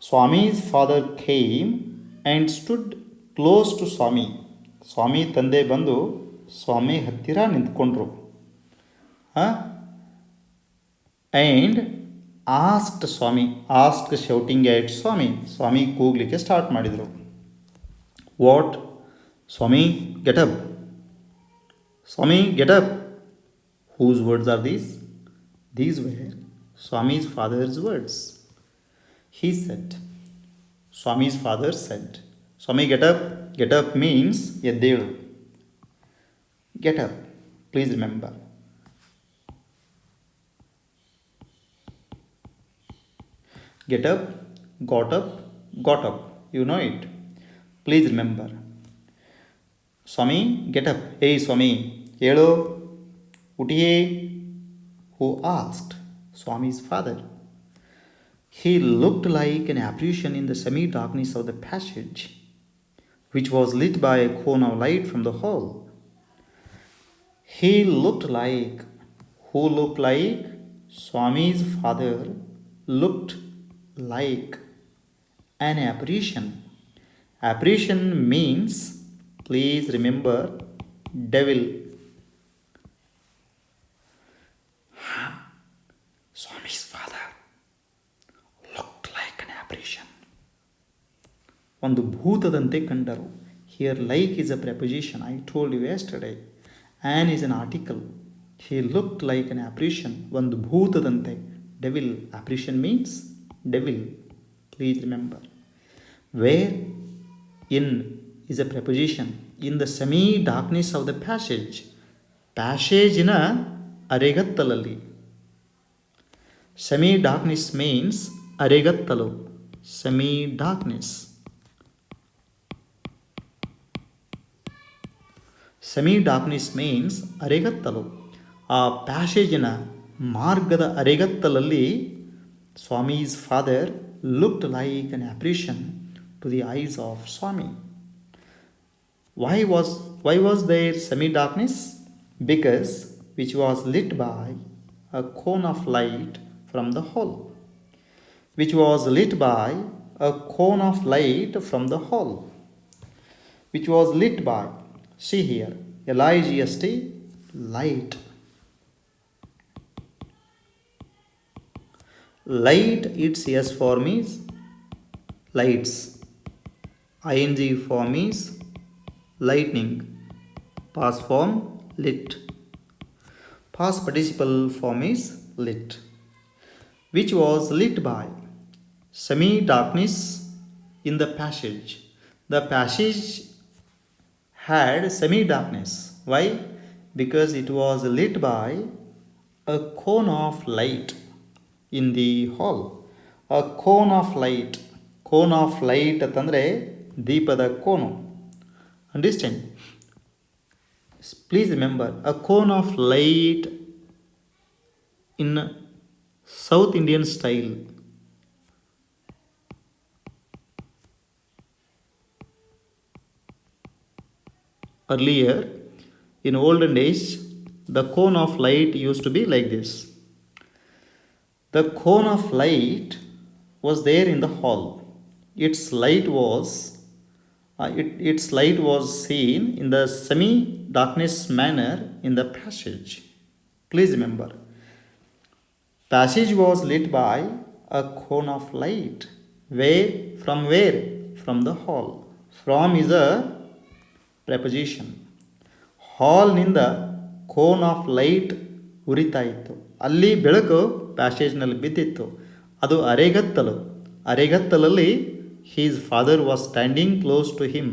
Swami's father came and stood close to Swami. Swami ತಂದೆ ಬಂದು ಸ್ವಾಮಿ ಹತ್ತಿರ ನಿಂತ್ಕೊಂಡ್ರು. And asked Swami. Ask shouting at Swami. Swami ಕೂಗಲಿಕ್ಕೆ ಸ್ಟಾರ್ಟ್ ಮಾಡಿದರು. What? Swami get up. Swami get up. Whose words are these? These were Swami's father's words. He said, Swami's father said, Swami get up. Get up means ಎದ್ದೇಳು. Get up. Please remember. Get up, got up, got up. You know it. Please remember. Swami get up. Hey Swami, ಹೇಳು. ಉಠಿಯೇ. Who asked? Swami's father. He looked like an apparition in the semi-darkness of the passage, which was lit by a cone of light from the hall. He looked like. Who looked like? Swami's father looked like an apparition. Apparition means, please remember, devil. Swami's father looked like an apparition. ಒಂದು ಭೂತದಂತೆ ಕಂಡರು. Here like is a preposition. I told you yesterday. An is an article. He looked like an apparition. ಒಂದು ಭೂತದಂತೆ. Devil. Apparition means devil. Please remember. Where in is a preposition. In the semi-darkness of the passage. Passageನ ಅರೆಗತ್ತಲಲ್ಲಿ. Semi-darkness means ಅರೆಗತ್ತಲು. Semi-darkness. Semi-darkness means ಅರೆಗತ್ತಲು. ಆ ಪ್ಯಾಸೇಜಿನ ಮಾರ್ಗದ ಅರೆಗತ್ತಲಲ್ಲಿ Swami's father looked like an apparition to the eyes of Swami. Why was there semi-darkness? Because which was lit by a cone of light from the hall. Which was lit by a cone of light from the hall. Which was lit by, see here, L-I-G-H-T, light. Light, its S form is lights. ING form is lightning. Past form lit. Past participle form is lit. Which was lit by semi-darkness in the passage. The passage had semi-darkness. Why? Because it was lit by a cone of light in the hall. A cone of light. Cone of light ಅಂತಂದರೆ ದೀಪದ ಕೋನು. Understand? Please remember, a cone of light in South Indian style. Earlier, in olden days, the cone of light used to be like this. The cone of light was there in the hall. Its light was its light was seen in the semi-darkness manner in the passage. Please remember, passage was lit by a cone of light. Where? From where? From the hall. From is a preposition. ಹಾಲ್ನಿಂದ cone of light ಉರಿತಾ ಇತ್ತು. ಅಲ್ಲಿ ಬೆಳಕು ಪ್ಯಾಸೇಜ್ನಲ್ಲಿ ಬಿದ್ದಿತ್ತು. ಅದು ಅರೆಗತ್ತಲಲ್ಲಿ his father was standing close to him.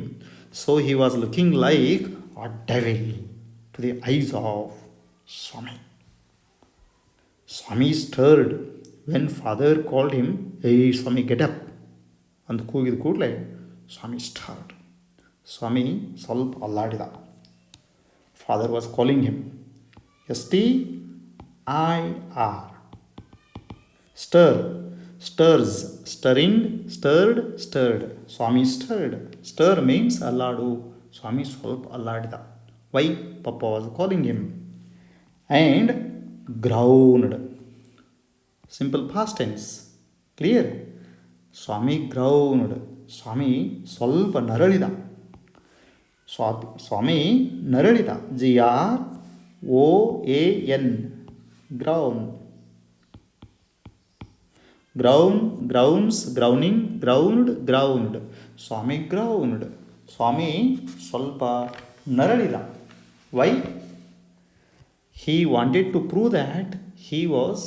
So he was looking like a devil to the eyes of Swami. Swami stirred when father called him, hey Swami get up ಅಂತ ಕೂಗಿದ ಕೂಡಲೇ ಸ್ವಾಮಿ ಸ್ಟರ್ಡ್. ಸ್ವಾಮಿ ಸ್ವಲ್ಪ ಅಲ್ಲಾಡಿದ. Father was calling him. S-T-I-R. Stir. Stirs. Stirring. Stirred. Stirred. Swami stirred. Stir means alladu. Swami ಸ್ವಲ್ಪ ಅಲ್ಲಾಡಿದ. Why? Papa was calling him. And ground. Simple past tense. Clear? Swami ground. Swami ಸ್ವಲ್ಪ ನರಳಿದ. ಸ್ವಾಮಿ ನರಳಿದ. GROAN. Ground. Grounds, grounding, ground. Swami ground. Swami ಸ್ವಲ್ಪ ನರಳಿದ. Why? He wanted to prove that he was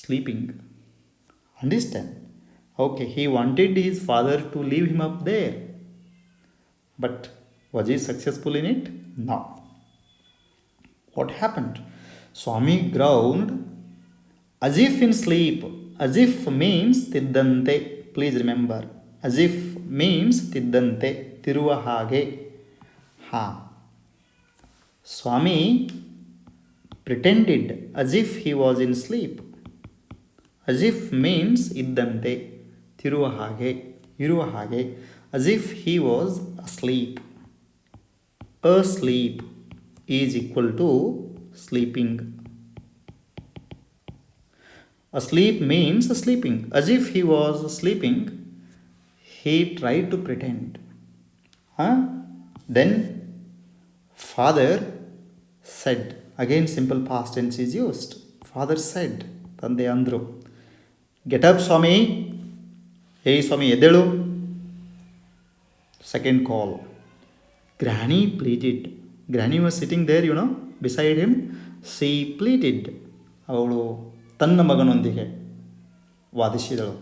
sleeping. Understand? Okay, he wanted his father to leave him up there. But was he successful in it? No. What happened? Swami groaned as if in sleep. As if means tiddante. Please remember. As if means tiddante. Tiruva hage. Ha. Swami pretended as if he was in sleep. As if means iddante. Tiruva hage. Iruva hage. As if he was asleep. Asleep is equal to sleeping. Asleep means sleeping. As if he was sleeping, he tried to pretend. Then father said. Again simple past tense is used. Father said. Tande andru. Get up, Swami. Hey Swami, ಎದ್ದೇಳು. Second call. Granny pleaded. Granny was sitting there, beside him. She pleaded. ಅವಳು ತನ್ನ ಮಗನೊಂದಿಗೆ ವಾದಿಸಿದಳು.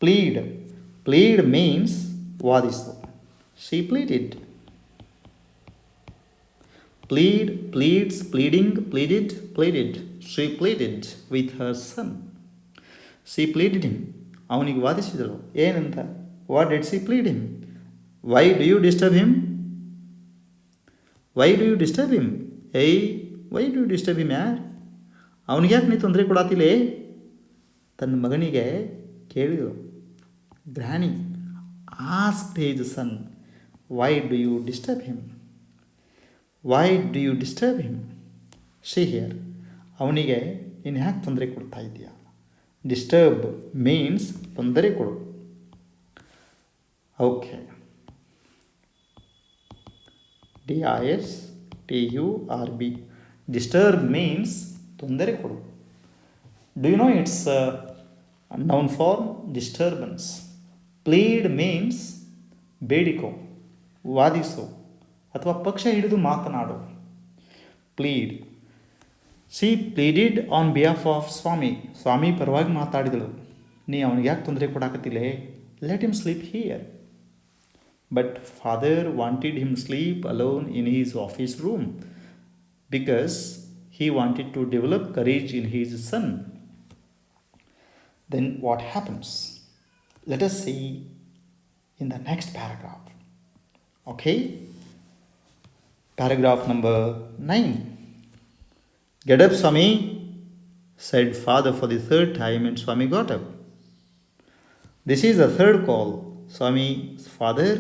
Plead means ವಾದಿಸು. She pleaded. Pleads, pleading, pleaded. She pleaded with her son. She pleaded him. ಅವನಿಗೆ ವಾದಿಸಿದಳು. ಏನಂತ? What did she plead him? Why do you disturb him? Hey, why do you disturb him, ಯಾರ್? ಅವನಿಗೆ ಯಾಕೆ ನೀ ತೊಂದರೆ ಕೊಡಾತಿಲೇ? ತನ್ನ ಮಗನಿಗೆ ಕೇಳಿದಳು. ಗ್ರಾನಿ asked his son, why do you disturb him? See here. ಅವನಿಗೆ ನೀನು ಯಾಕೆ ತೊಂದರೆ ಕೊಡ್ತಾ ಇದೆಯಾ? ಡಿಸ್ಟರ್ಬ್ ಮೀನ್ಸ್ ತೊಂದರೆ ಕೊಡು. ಓಕೆ. DISTURB. Disturb means ತೊಂದರೆ ಕೊಡು. Do you know it's a noun form? Disturbance. Plead means ಬೇಡಿಕೋ, ವಾದಿಸು ಅಥವಾ ಪಕ್ಷ ಹಿಡಿದು ಮಾತನಾಡು. Plead. She pleaded on behalf of Swami. ಸ್ವಾಮಿ ಪರವಾಗಿ ಮಾತಾಡಿದಳು. ನೀ ಅವನಿಗೆ ಯಾಕೆ ತೊಂದರೆ ಕೊಡಾಕತ್ತಿಲೆ? Let him sleep here. But father wanted him sleep alone in his office room because he wanted to develop courage in his son. Then what happens? Let us see in the next paragraph. Okay? Paragraph number 9. Get up, Swami, said father for the third time, and Swami got up. This is the third call Swami's father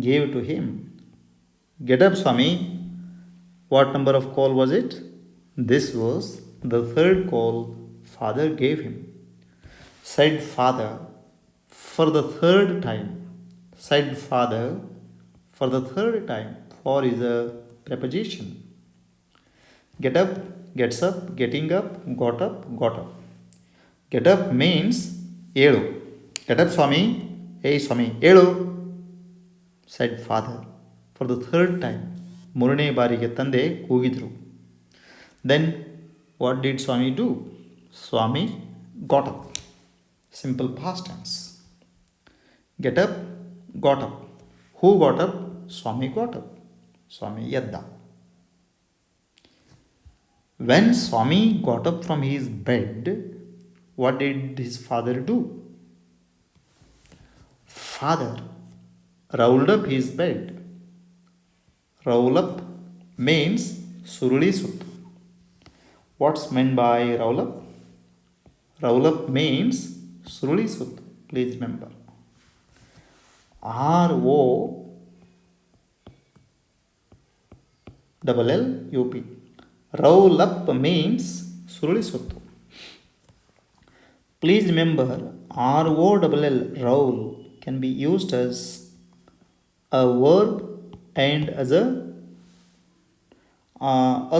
gave to him. Get up, Swami. What number of call was it? This was the third call father gave him. Said father for the third time. Said father for the third time. For is a preposition. Get up, gets up, getting up, got up, got up. Get up means ಏಳು. Get up, Swami. Hey, Swami, ಏಳು, said father for the third time. ಮೂರನೇ ಬಾರಿಗೆ ತಂದೆ ಕೂಗಿದ್ರು. Then what did Swami do? Swami got up. Simple past tense. Get up, got up. Who got up? Swami got up. Swami ಎದ್ದ. When Swami got up from his bed, what did his father do? Father rolled up his bed. Roll up means ಸುರುಳಿ ಸುತ್ತು. What's meant by roll up? Roll up means ಸುರುಳಿ ಸುತ್ತು. Please remember. ROLLUP. Roll up means ಸುರುಳಿ ಸುತ್ತು. Please remember, ROLL, roll, can be used as a verb and as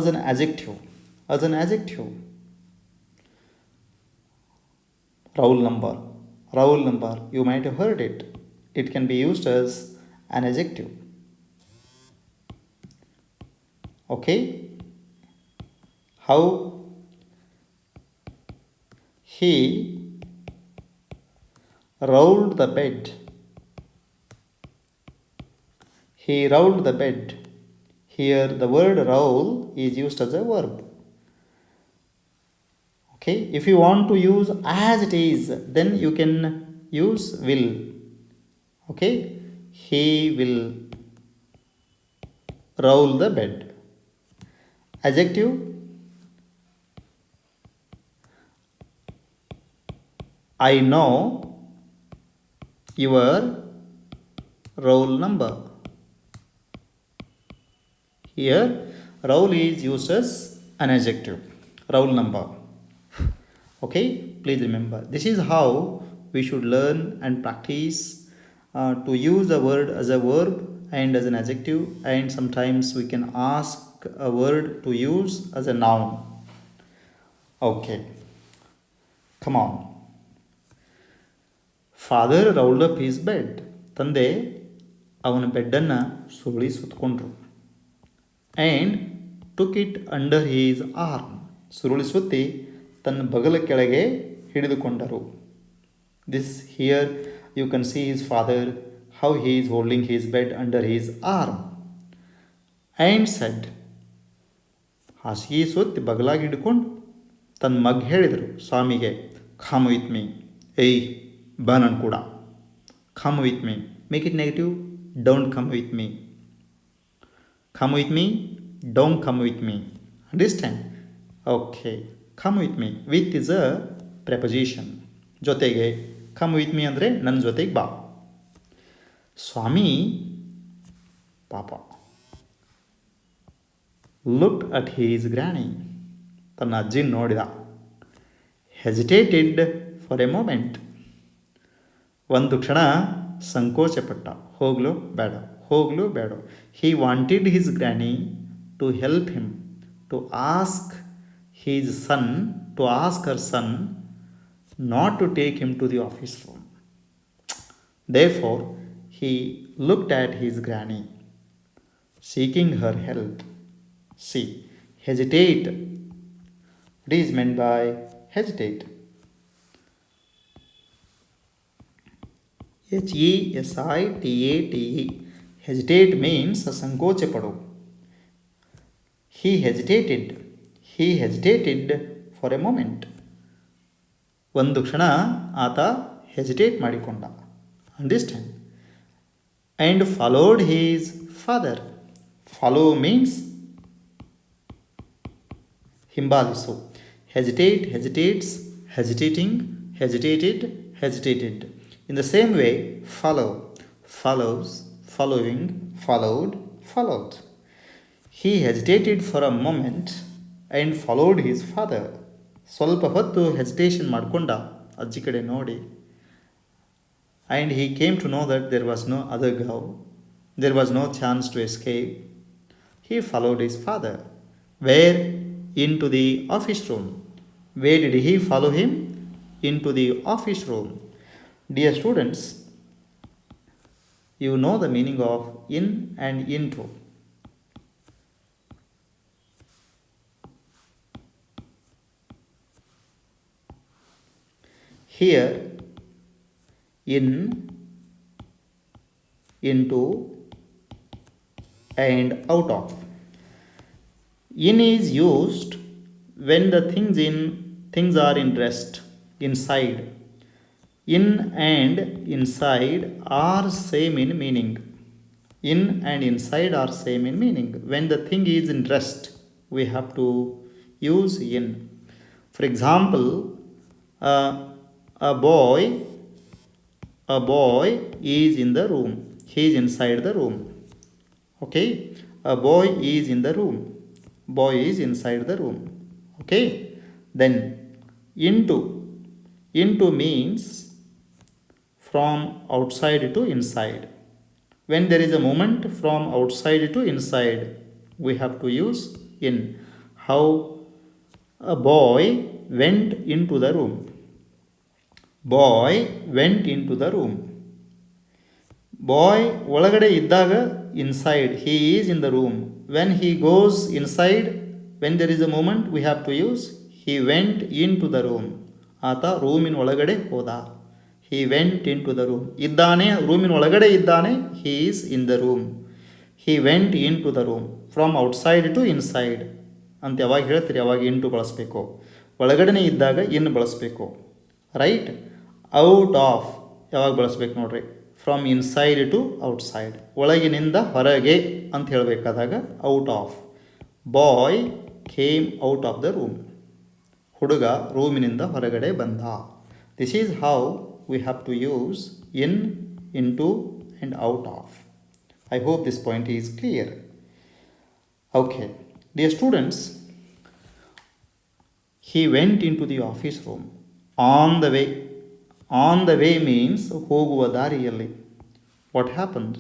an adjective. As an adjective. Roll number. Roll number. You might have heard it. It can be used as an adjective. Okay? How? He rolled the bed. He rolled the bed. Here the word roll is used as a verb. Okay, if you want to use as it is, then you can use will. Okay, he will roll the bed. Adjective, I know your roll number. Here, roll is used as an adjective. Roll number. Okay, please remember. This is how we should learn and practice to use a word as a verb and as an adjective, and sometimes we can ask a word to use as a noun. Okay, come on. Father rolled up his bed. ತಂದೆ ಅವನ ಬೆಡ್ಡನ್ನು ಸುರುಳಿ ಸುತ್ತಕೊಂಡ್ರು. And took it under his arm. ಸುರುಳಿ ಸುತ್ತಿ ತನ್ನ ಬಗಲ ಕೆಳಗೆ ಹಿಡಿದುಕೊಂಡರು. This here you can see his father, how he is holding his bed under his arm. And said, ಹಾಸಿಗೆ ಸುತ್ತಿ ಬಗಲಾಗಿ ಹಿಡ್ಕೊಂಡು ತನ್ನ ಮಗ ಹೇಳಿದರು ಸ್ವಾಮಿಗೆ, come with me. ಏಯ್ ಬಾ ನನ್ನ ಕೂಡ. Come with me. Make it negative. Don't come with me. Come with me. Don't come with me. Understand? Okay. Come with me. With is a preposition. ಜೊತೆಗೆ come with me ಅಂದರೆ ನನ್ನ ಜೊತೆಗೆ ಬಾ. ಸ್ವಾಮಿ ಪಾಪ looked at his granny. ತನ್ನ ಅಜ್ಜಿನ ನೋಡಿದ. Hesitated for a moment. ಒಂದು ಕ್ಷಣ ಸಂಕೋಚಪಟ್ಟ. ಹೋಗ್ಲು ಬೇಡ, ಹೋಗ್ಲು ಬೇಡ. He wanted his granny to help him, to ask his son, to ask her son not to take him to the office room. Therefore, he looked at his granny, seeking her help. See, hesitate. What is meant by hesitate? HESITATE. Hesitate means ಸಂಕೋಚ ಪಡು. He hesitated. He hesitated for a moment. ಒಂದು ಕ್ಷಣ ಆತ hesitate ಮಾಡಿಕೊಂಡ. Understand? And followed his father. Follow means ಹಿಂಬಾಲಿಸು. Hesitate, hesitates, hesitating, hesitated, hesitated. In the same way, follow, follows, following, followed, followed. He hesitated for a moment and followed his father. ಸ್ವಲ್ಪ ಹೊತ್ತು hesitation ಮಾಡಿಕೊಂಡ ಅಜ್ಜಿ ಕಡೆ ನೋಡಿ. And he came to know that there was no other girl. There was no chance to escape. He followed his father. Where? Into the office room. Where did he follow him? Into the office room. Dear students, you know the meaning of in and into. Here, in, into, and out of. In is used when the things are in rest, inside. In and inside are same in meaning. In and inside are same in meaning. When the thing is in rest, we have to use in. For example, a boy is in the room. He is inside the room. Okay, a boy is in the room. Boy is inside the room. Okay, then into means from outside to inside. When there is a movement from outside to inside, we have to use in. How? A boy went into the room. Boy went into the room. Boy ಒಳಗಡೆ ಇದ್ದಾಗ inside, he is in the room. When he goes inside, when there is a moment, we have to use he went into the room. ಆತ ರೂಮಿನ ಒಳಗಡೆ ಹೋದ. He went into the room. ಇದ್ದಾನೆ, ರೂಮಿನ ಒಳಗಡೆ ಇದ್ದಾನೆ. He is in the room. He went into the room. From outside to inside ಅಂತ ಯಾವಾಗ ಹೇಳ್ತೀರಿ ಯಾವಾಗ ಇಂಟು ಬಳಸಬೇಕು. ಒಳಗಡೆ ಇದ್ದಾಗ ಇನ್ ಬಳಸಬೇಕು. ರೈಟ್. ಔಟ್ ಆಫ್ ಯಾವಾಗ ಬಳಸ್ಬೇಕು ನೋಡ್ರಿ. ಫ್ರಮ್ ಇನ್ಸೈಡ್ ಟು ಔಟ್ಸೈಡ್, ಒಳಗಿನಿಂದ ಹೊರಗೆ ಅಂತ ಹೇಳಬೇಕಾದಾಗ out of. Boy came out of the room. ಹುಡುಗ ರೂಮಿನಿಂದ ಹೊರಗಡೆ ಬಂದ. This is how we have to use in, into and out of. I hope this point is clear. Okay dear students, he went into the office room. On the way. On the way means ಹೋಗುವ ದಾರಿಯಲ್ಲಿ. What happened?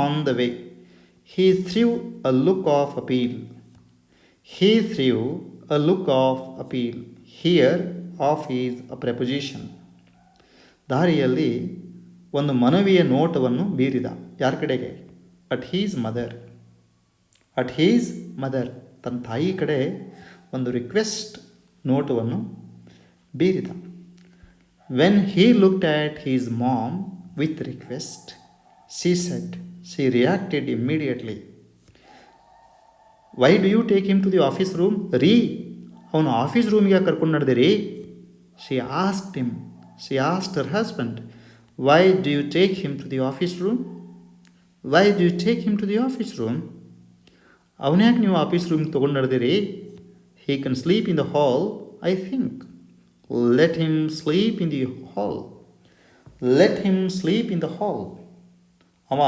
On the way. He threw a look of appeal. He threw a look of appeal. Here, of is a preposition. ದಾರಿಯಲ್ಲಿ ಒಂದು ಮನವಿಯ ನೋಟವನ್ನು ಬೀರಿದ. ಯಾರ ಕಡೆಗೆ? At he's mother. At he's mother, ತನ್ನ ತಾಯಿ ಕಡೆ ಒಂದು ರಿಕ್ವೆಸ್ಟ್ ನೋಟವನ್ನು ಬೀರಿದ. When he looked at his mom with request, she reacted immediately. Why do you take him to the office room? ರೀ, ಅವನು ಆಫೀಸ್ ರೂಮಿಗೆ ಕರ್ಕೊಂಡು ನಡೆದಿರಿ. She asked him. She asked her husband, why do you take him to the office room? Why do you take him to the office room? ಅವನ್ಯಾಕೆ ನೀವು office room ತೊಗೊಂಡು ನಡೆದಿರಿ? He can sleep in the hall, I think. Let him sleep in the hall. Let him sleep in the hall. ಅವ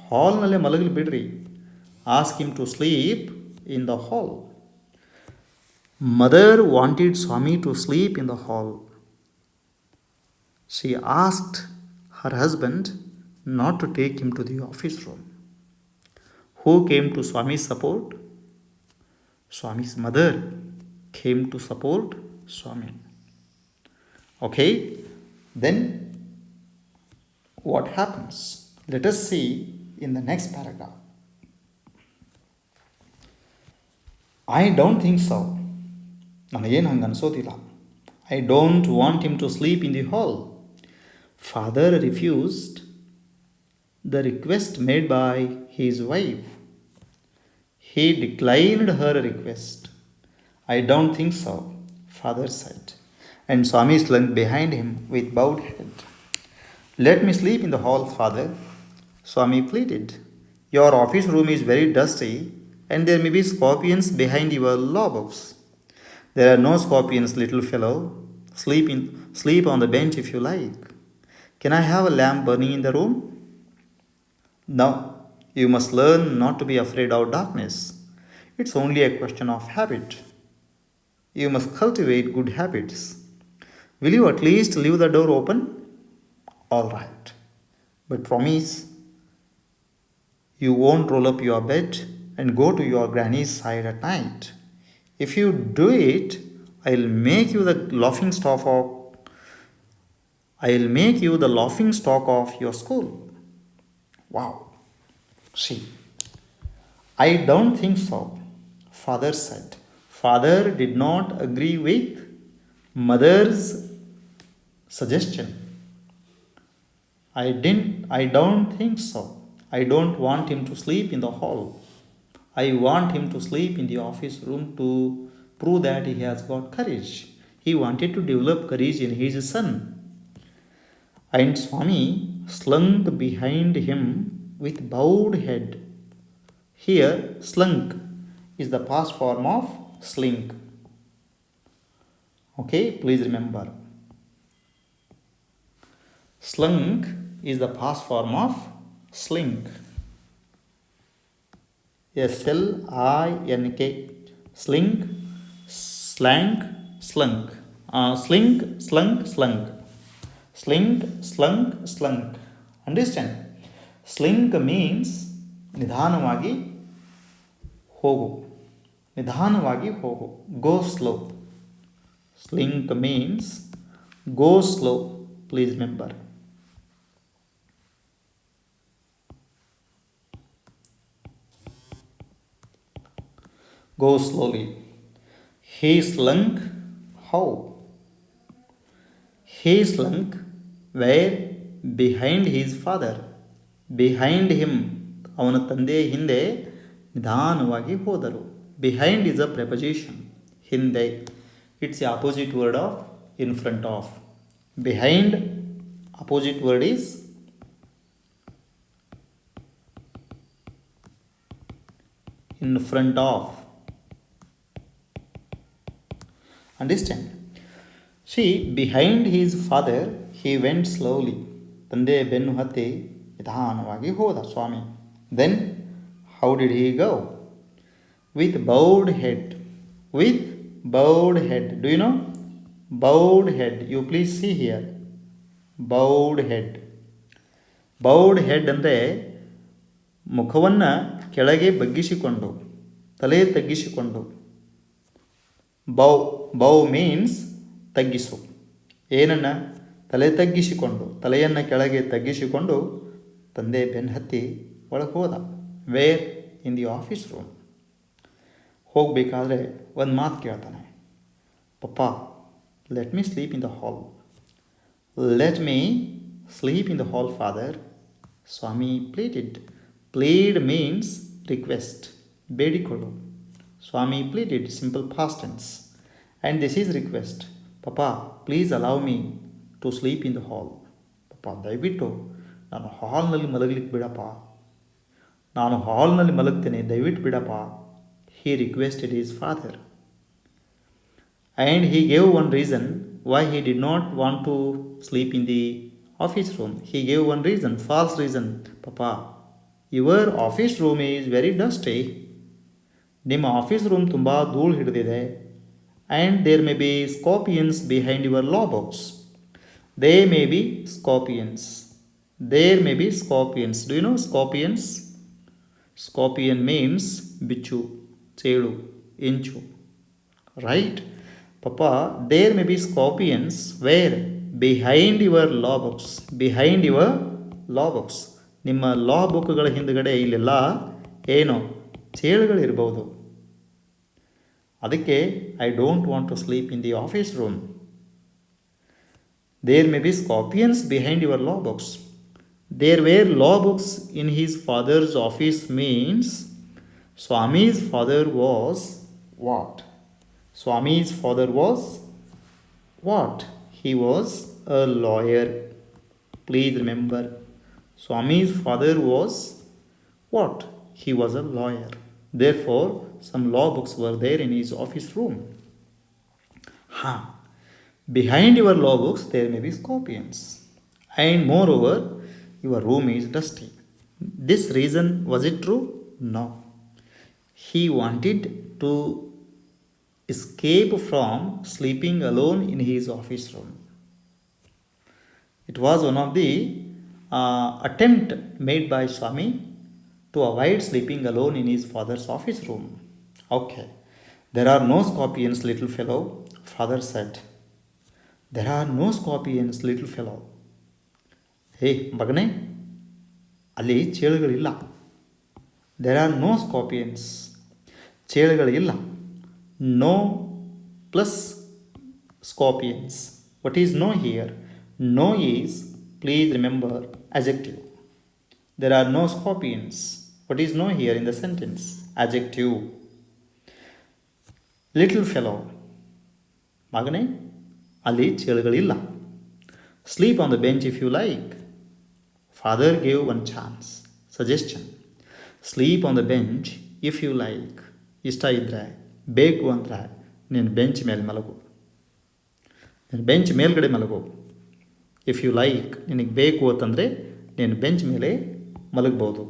ಹಾಲ್ನಲ್ಲೇ ಮಲಗಲಿ ಬಿಡ್ರಿ. Ask him to sleep in the hall. Mother wanted Swami to sleep in the hall. She asked her husband not to take him to the office room. Who came to Swami's support? Swami's mother came to support Swami. Okay, then what happens? Let us see in the next paragraph. I don't think so. ನನಗೇನು ಹಂಗೆ ಅನಿಸೋದಿಲ್ಲ. I don't want him to sleep in the hall. Father refused the request made by his wife. He declined her request. I don't think so, father said. And Swami slunk behind him with bowed head. Let me sleep in the hall, father, Swami pleaded. Your office room is very dusty and there may be scorpions behind your law books. There are no scorpions, little fellow. Sleep on the bench if you like. Can I have a lamp burning in the room? No, You must learn not to be afraid of darkness. It's only a question of habit. You must cultivate good habits. Will you at least leave the door open? All right. But promise you won't roll up your bed and go to your granny's side at night. If you do it, I'll make you the laughing stock of I'll make you the laughing stock of your school. Wow. See, I don't think so, father said. Father did not agree with mother's suggestion. I don't think so. I don't want him to sleep in the hall. I want him to sleep in the office room to prove that he has got courage. He wanted to develop courage in his son. And Swami slunk behind him with bowed head. Here, slunk is the past form of slink. Okay, please remember. Slunk is the past form of slink. S-L-I-N-K. Slink, slank, slunk. Slink, slunk, slunk. Slink, slunk, slunk. Understand? Slink means ನಿಧಾನವಾಗಿ ಹೋಗು. ನಿಧಾನವಾಗಿ ಹೋಗು. Go slow. Slink means go slow. Please remember. Go slowly. He slunk. How? He slunk where? Behind his father. Behind him. ಅವನ ತಂದೆಯ ಹಿಂದೆ ನಿಧಾನವಾಗಿ ಹೋದರು. Behind is a preposition. ಹಿಂದೆ. It's the opposite word of in front of. Behind, opposite word is in front of. Understand? See, behind his father, he went slowly. ತಂದೆಯ ಬೆನ್ನು ಹತ್ತಿ ನಿಧಾನವಾಗಿ ಹೋದ ಸ್ವಾಮಿ. Then, how did he go? With bowed head. With bowed head. Do you know? Bowed head. You please see here. Bowed head. Bowed head ಅಂದರೆ ಮುಖವನ್ನು ಕೆಳಗೆ ಬಗ್ಗಿಸಿಕೊಂಡು, ತಲೆ ತಗ್ಗಿಸಿಕೊಂಡು. ಬೌ means ತಗ್ಗಿಸು. ಏನನ್ನು? ತಲೆ ತಗ್ಗಿಸಿಕೊಂಡು, ತಲೆಯನ್ನು ಕೆಳಗೆ ತಗ್ಗಿಸಿಕೊಂಡು ತಂದೆ ಬೆನ್ನು ಹತ್ತಿ ಒಳಗೆ ಹೋದ. Where? In the office room. ಹೋಗಬೇಕಾದ್ರೆ ಒಂದು ಮಾತು ಕೇಳ್ತಾನೆ. Papa, let me sleep in the hall. Let me sleep in the hall father. Swami pleaded. Plead means request, ಬೇಡಿಕೊಳ್ಳು. Swami pleaded, simple past tense. And this is request. Papa please allow me to sleep in the hall. ಪಪ್ಪ ದಯವಿಟ್ಟು ನಾನು ಹಾಲ್ನಲ್ಲಿ ಮಲಗಲಿಕ್ಕೆ ಬಿಡಪ್ಪ. ನಾನು ಹಾಲ್ನಲ್ಲಿ ಮಲಗ್ತೇನೆ, ದಯವಿಟ್ಟು ಬಿಡಪ್ಪ. He requested his father. And he gave one reason why he did not want to sleep in the office room. He gave one reason, false reason. Papa, your office room is very dusty. ನಿಮ್ಮ office room ತುಂಬ ಧೂಳು ಹಿಡಿದಿದೆ. And there may be scorpions behind your law box. There may be scorpions. There may be scorpions. Do you know scorpions? Scorpion means bichu, chelu, inchu. Right? Papa, there may be scorpions where? Behind your law books. Behind your law books. ನಿಮ್ಮ ಲಾ ಬುಕ್ಗಳ ಹಿಂದುಗಡೆ ಇಲ್ಲೆಲ್ಲ ಏನೋ ಚೇಳುಗಳಿರ್ಬೋದು. ಅದಕ್ಕೆ I don't want to sleep in the office room. There may be scorpions behind your law books. There were law books in his father's office means Swami's father was what? Swami's father was what? He was a lawyer. Please remember, Swami's father was what? He was a lawyer. Therefore, some law books were there in his office room. Behind your law books, there may be scorpions. And moreover, your room is dusty. This reason, was it true? No. He wanted to escape from sleeping alone in his office room. It was one of the attempt made by Swami to avoid sleeping alone in his father's office room. Okay. There are no scorpions, little fellow, father said. There are no scorpions, little fellow. ಹೇ ಮಗನೇ, ಅಲ್ಲಿ ಚೇಳುಗಳಿಲ್ಲ. There are no scorpions, ಚೇಳುಗಳಿಲ್ಲ. No plus scorpions. What is no here? No is, please remember, adjective. There are no scorpions. What is no here in the sentence? Adjective. Little fellow, ಮಗನೇ, ಅಲ್ಲಿ ಚೇಳುಗಳಿಲ್ಲ. Sleep on the bench if you like. Father gave one chance, suggestion. Sleep on the bench if you like. ಇಷ್ಟ ಇದ್ದರೆ, ಬೇಕು ಅಂದರೆ ನೀನು bench ಮೇಲೆ ಮಲಗು. ನೀನು bench ಮೇಲ್ಗಡೆ ಮಲಗು. ಇಫ್ ಯು ಲೈಕ್, ನಿನಗೆ ಬೇಕು ಅಂತಂದರೆ ನೀನು ಬೆಂಚ್ ಮೇಲೆ ಮಲಗ್ಬೋದು.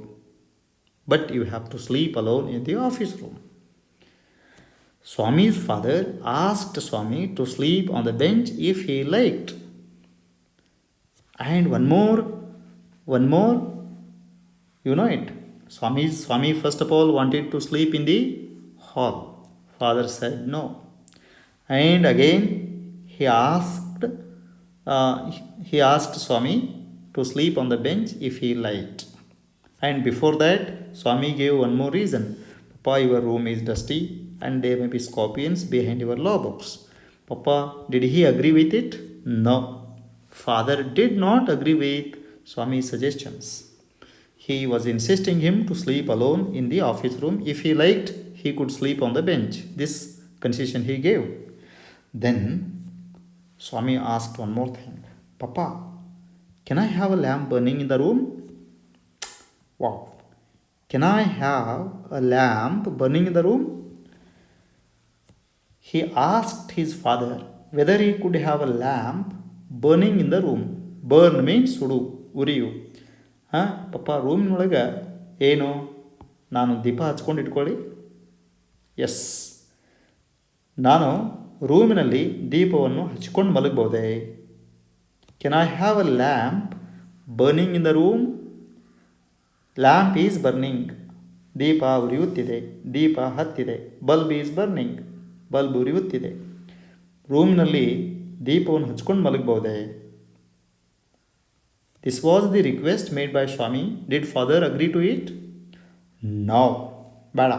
But you have to sleep alone in the office room. Swami's father asked Swami to sleep on the bench if he liked. And one more, you know it. Swami first of all wanted to sleep in the hall. Father said no. And again he asked Swami to sleep on the bench if he liked. And before that, Swami gave one more reason. Papa, your room is dusty and there may be scorpions behind your law books. Papa, did he agree with it? No. Father did not agree with Swami's suggestions. He was insisting him to sleep alone in the office room. If he liked, he could sleep on the bench. This concession he gave. Then Swami asked one more thing. Papa, can I have a lamp burning in the room? Wow. Can I have a lamp burning in the room? He asked his father whether he could have a lamp burning in the room. Burn means ಸುಡು, ಉರಿಯು. ಪಪ್ಪ ರೂಮಿನೊಳಗೆ ಏನು ನಾನು ದೀಪ ಹಚ್ಕೊಂಡು ಇಟ್ಕೊಳ್ಳಿ? S, ನಾನು ರೂಮಿನಲ್ಲಿ ದೀಪವನ್ನು ಹಚ್ಕೊಂಡು ಮಲಗ್ಬೋದೆ? Can I have a lamp burning in the room? Lamp is burning, ದೀಪ ಉರಿಯುತ್ತಿದೆ, ದೀಪ ಹತ್ತಿದೆ. ಬಲ್ಬ್ ಈಸ್ ಬರ್ನಿಂಗ್, ಬಲ್ಬ್ ಉರಿಯುತ್ತಿದೆ. ರೂಮ್ನಲ್ಲಿ ದೀಪವನ್ನು ಹಚ್ಕೊಂಡು ಮಲಗಬಹುದೇ? This was the request made by Swami. Did father agree to it? No, ಬೇಡ.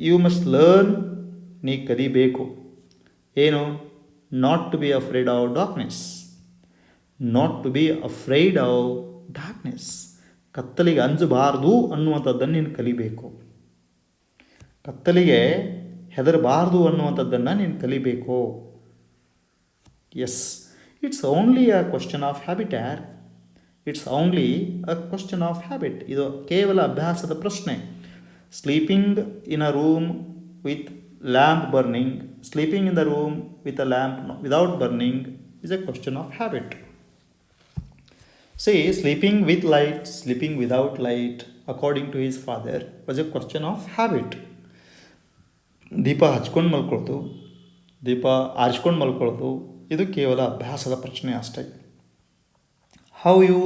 ಯು ಮಸ್ಟ್ ಲರ್ನ್, ನೀ ಕಲಿಬೇಕು. ಏನು? Not to be afraid of darkness. Not to be afraid of darkness. ಕತ್ತಲಿಗೆ ಅಂಜಬಾರ್ದು ಅನ್ನುವಂಥದ್ದನ್ನು ನೀನು ಕಲಿಬೇಕು. ಕತ್ತಲಿಗೆ ಹೆದರಬಾರ್ದು ಅನ್ನುವಂಥದ್ದನ್ನು ನೀನು ಕಲಿಬೇಕು. Yes, it's only a question of habit ಯಾರ್. It's only a question of habit. ಇದು ಕೇವಲ ಅಭ್ಯಾಸದ ಪ್ರಶ್ನೆ. Sleeping in a room with lamp burning, sleeping in the room with a lamp without burning is a question of habit. See, sleeping with light, sleeping without light, according to his father, was a question of habit. ದೀಪ ಹಚ್ಕೊಂಡು ಮಲ್ಕೊಳ್ಳೋದು, ದೀಪ ಆರಿಸ್ಕೊಂಡು ಮಲ್ಕೊಳ್ಳೋದು, ಇದು ಕೇವಲ ಅಭ್ಯಾಸದ ಪ್ರಶ್ನೆ ಅಷ್ಟೇ. How you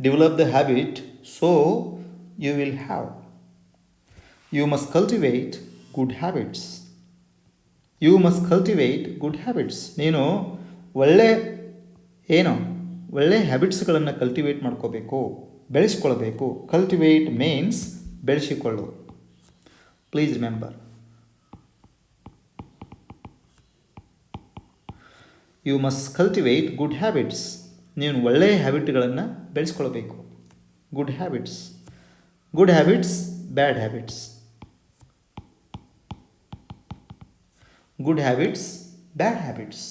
develop the habit, so you will have. You must cultivate good habits. You must cultivate good habits. ನೀನು ಒಳ್ಳೆ ಹ್ಯಾಬಿಟ್ಸ್ಗಳನ್ನು cultivate ಮಾಡ್ಕೋಬೇಕು, ಬೆಳೆಸ್ಕೊಳ್ಬೇಕು. ಕಲ್ಟಿವೇಟ್ ಮೀನ್ಸ್ ಬೆಳೆಸಿಕೊಳ್ಳು. Please remember, you must cultivate good habits. ನೀನು ಒಳ್ಳೆಯ ಹ್ಯಾಬಿಟ್ಗಳನ್ನು ಬೆಳೆಸ್ಕೊಳ್ಬೇಕು. Good habits, good habits, bad habits. Good habits, bad habits.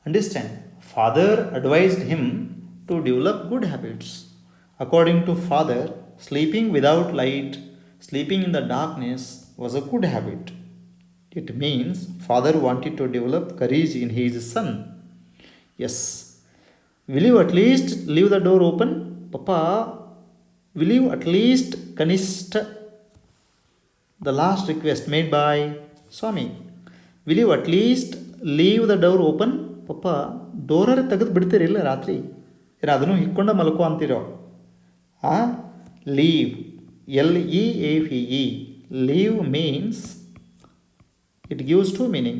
Understand, father advised him to develop good habits. According to father, sleeping without light, sleeping in the darkness was a good habit. It means father wanted to develop courage in his son. Yes. Will you at least leave the door open? Papa, Will you at least kanishta the last request made by Swami? Will you at least leave the door open? ಪಪ್ಪ ಡೋರರೆ ತೆಗೆದು ಬಿಡ್ತೀರಿಲ್ಲ ರಾತ್ರಿ ಏನು ಅದನ್ನು ಹಿಕ್ಕೊಂಡ ಮಲ್ಕೋ ಅಂತೀರೋ leave LEAVE leave means it gives two meaning.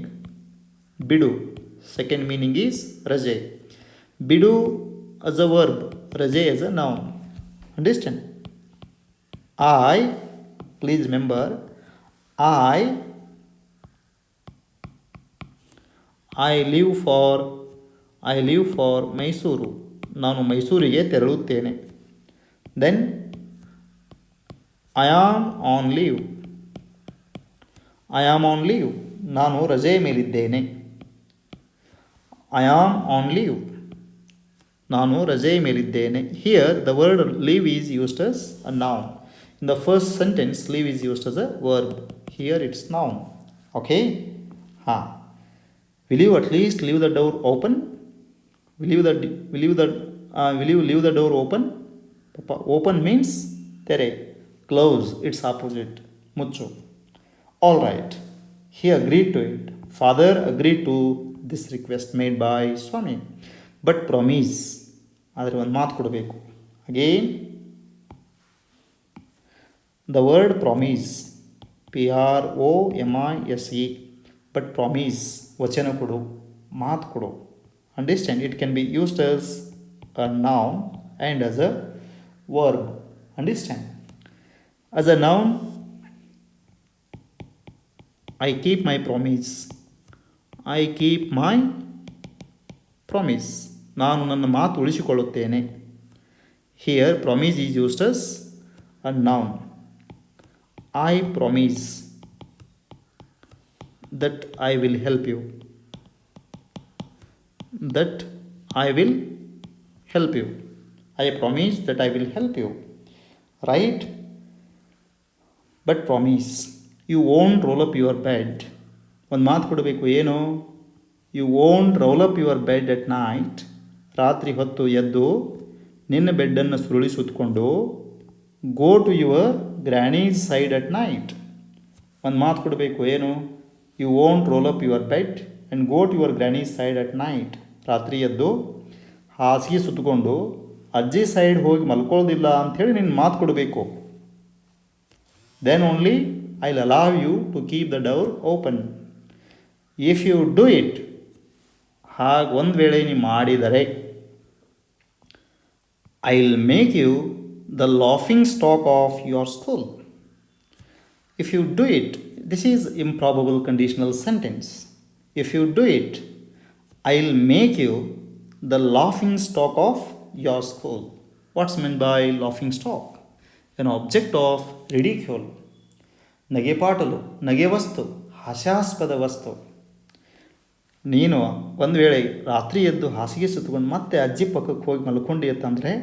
Bidu, second meaning is raje. Bidu as a verb, raje as a noun. Understand? Please remember, I live for Mysuru. ನಾನು ಮೈಸೂರಿಗೆ ತೆರಳುತ್ತೇನೆ. Then I am on leave. ನಾನು ರಜೆ ಮೇಲಿದ್ದೇನೆ. I am on leave. ನಾನು ರಜೆ ಮೇಲಿದ್ದೇನೆ. Here the word leave is used as a noun. In the first sentence leave is used as a verb. Here it's noun. Okay? Will you at least leave the door open? Will you leave the door open? Papa, open means tere. Close, its opposite. Mucho. All right. He agreed to it. Father agreed to this request made by Swami. But promise. ಆದರೆ ಒಂದು ಮಾತು ಕೊಡಬೇಕು. Again, the word promise. PROMISE. But promise. ವಚನ ಕೊಡು, ಮಾತು ಕೊಡು. Understand? It can be used as a noun and as a verb. Understand? As a noun, I keep my promise. ನಾನು ನನ್ನ ಮಾತು ಉಳಿಸಿಕೊಳ್ಳುತ್ತೇನೆ. Here promise is used as a noun. I promise that I will help you. I promise that I will help you. Right? But promise, you won't roll up your bed. ಒಂದು ಮಾತು ಕೊಡಬೇಕು. ಏನು? You won't roll up your bed at night. ರಾತ್ರಿ ಹೊತ್ತು ಎದ್ದು ನಿನ್ನ ಬೆಡ್ಡನ್ನು ಸುರುಳಿ ಸುತ್ತಕೊಂಡು go to your granny's side at night. ಒಂದು ಮಾತು ಕೊಡಬೇಕು. ಏನು? You won't roll up your bed and go to your granny's side at night. ರಾತ್ರಿ ಎದ್ದು ಹಾಸಿಗೆ ಸುತ್ತಕೊಂಡು ಅಜ್ಜಿ ಸೈಡ್ ಹೋಗಿ ಮಲ್ಕೊಳ್ಳೋದಿಲ್ಲ ಅಂಥೇಳಿ ನಿನ್ನ ಮಾತು ಕೊಡಬೇಕು. Then only I'll allow you to keep the door open. If you do it, ಹಾಗೆ ಒಂದು ವೇಳೆ ನೀವು ಮಾಡಿದರೆ, I'll make you the laughing stock of your school. If you do it, this is improbable conditional sentence. If you do it, I'll make you the laughing stock of your school. What's meant by laughing stock? An object of ridicule. ನಗೆಪಾಟಲು, ನಗೆ ವಸ್ತು, ಹಾಸ್ಯಾಸ್ಪದ ವಸ್ತು. ನೀನು ಒಂದು ವೇಳೆ ರಾತ್ರಿ ಎದ್ದು ಹಾಸಿಗೆ ಸುತ್ತಕೊಂಡು ಮತ್ತೆ ಅಜ್ಜಿ ಪಕ್ಕಕ್ಕೆ ಹೋಗಿ ಮಲ್ಕೊಂಡು ಅಂತಂದರೆ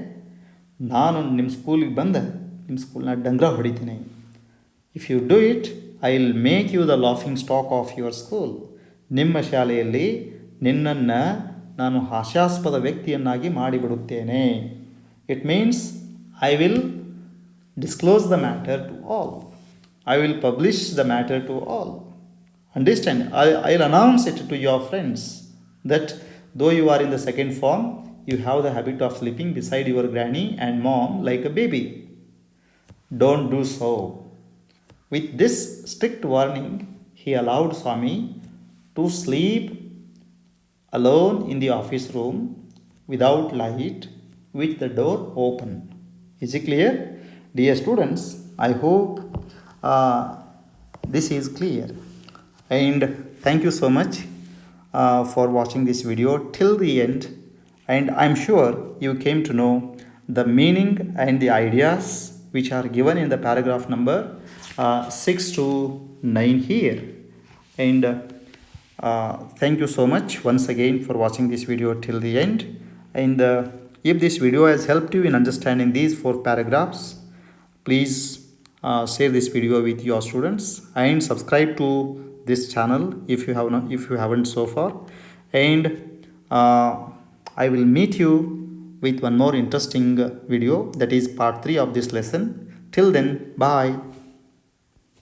ನಾನು ನಿಮ್ಮ ಸ್ಕೂಲಿಗೆ ಬಂದು ನಿಮ್ಮ ಸ್ಕೂಲ್ನ ಡಂಗ್ರ ಹೊಡಿತೀನಿ. If you do it, I will make you the laughing stock of your school. ನಿಮ್ಮ ಶಾಲೆಯಲ್ಲಿ ನಿನ್ನನ್ನು ನಾನು ಹಾಸ್ಯಾಸ್ಪದ ವ್ಯಕ್ತಿಯನ್ನಾಗಿ ಮಾಡಿಬಿಡುತ್ತೇನೆ. It means I will disclose the matter to all. I will publish the matter to all. Understand? I'll announce it to your friends that though you are in the second form, you have the habit of sleeping beside your granny and mom like a baby. Don't do so. With this strict warning, he allowed Swami to sleep alone in the office room without light with the door open. Is it clear? Dear students, I hope this is clear, and thank you so much for watching this video till the end, and I'm sure you came to know the meaning and the ideas which are given in the paragraph number 6 to 9 here. And thank you so much once again for watching this video till the end. And if this video has helped you in understanding these 4 paragraphs, please share this video with your students and subscribe to this channel if you haven't so far. And I will meet you with one more interesting video, that is part 3 of this lesson. Till then, bye.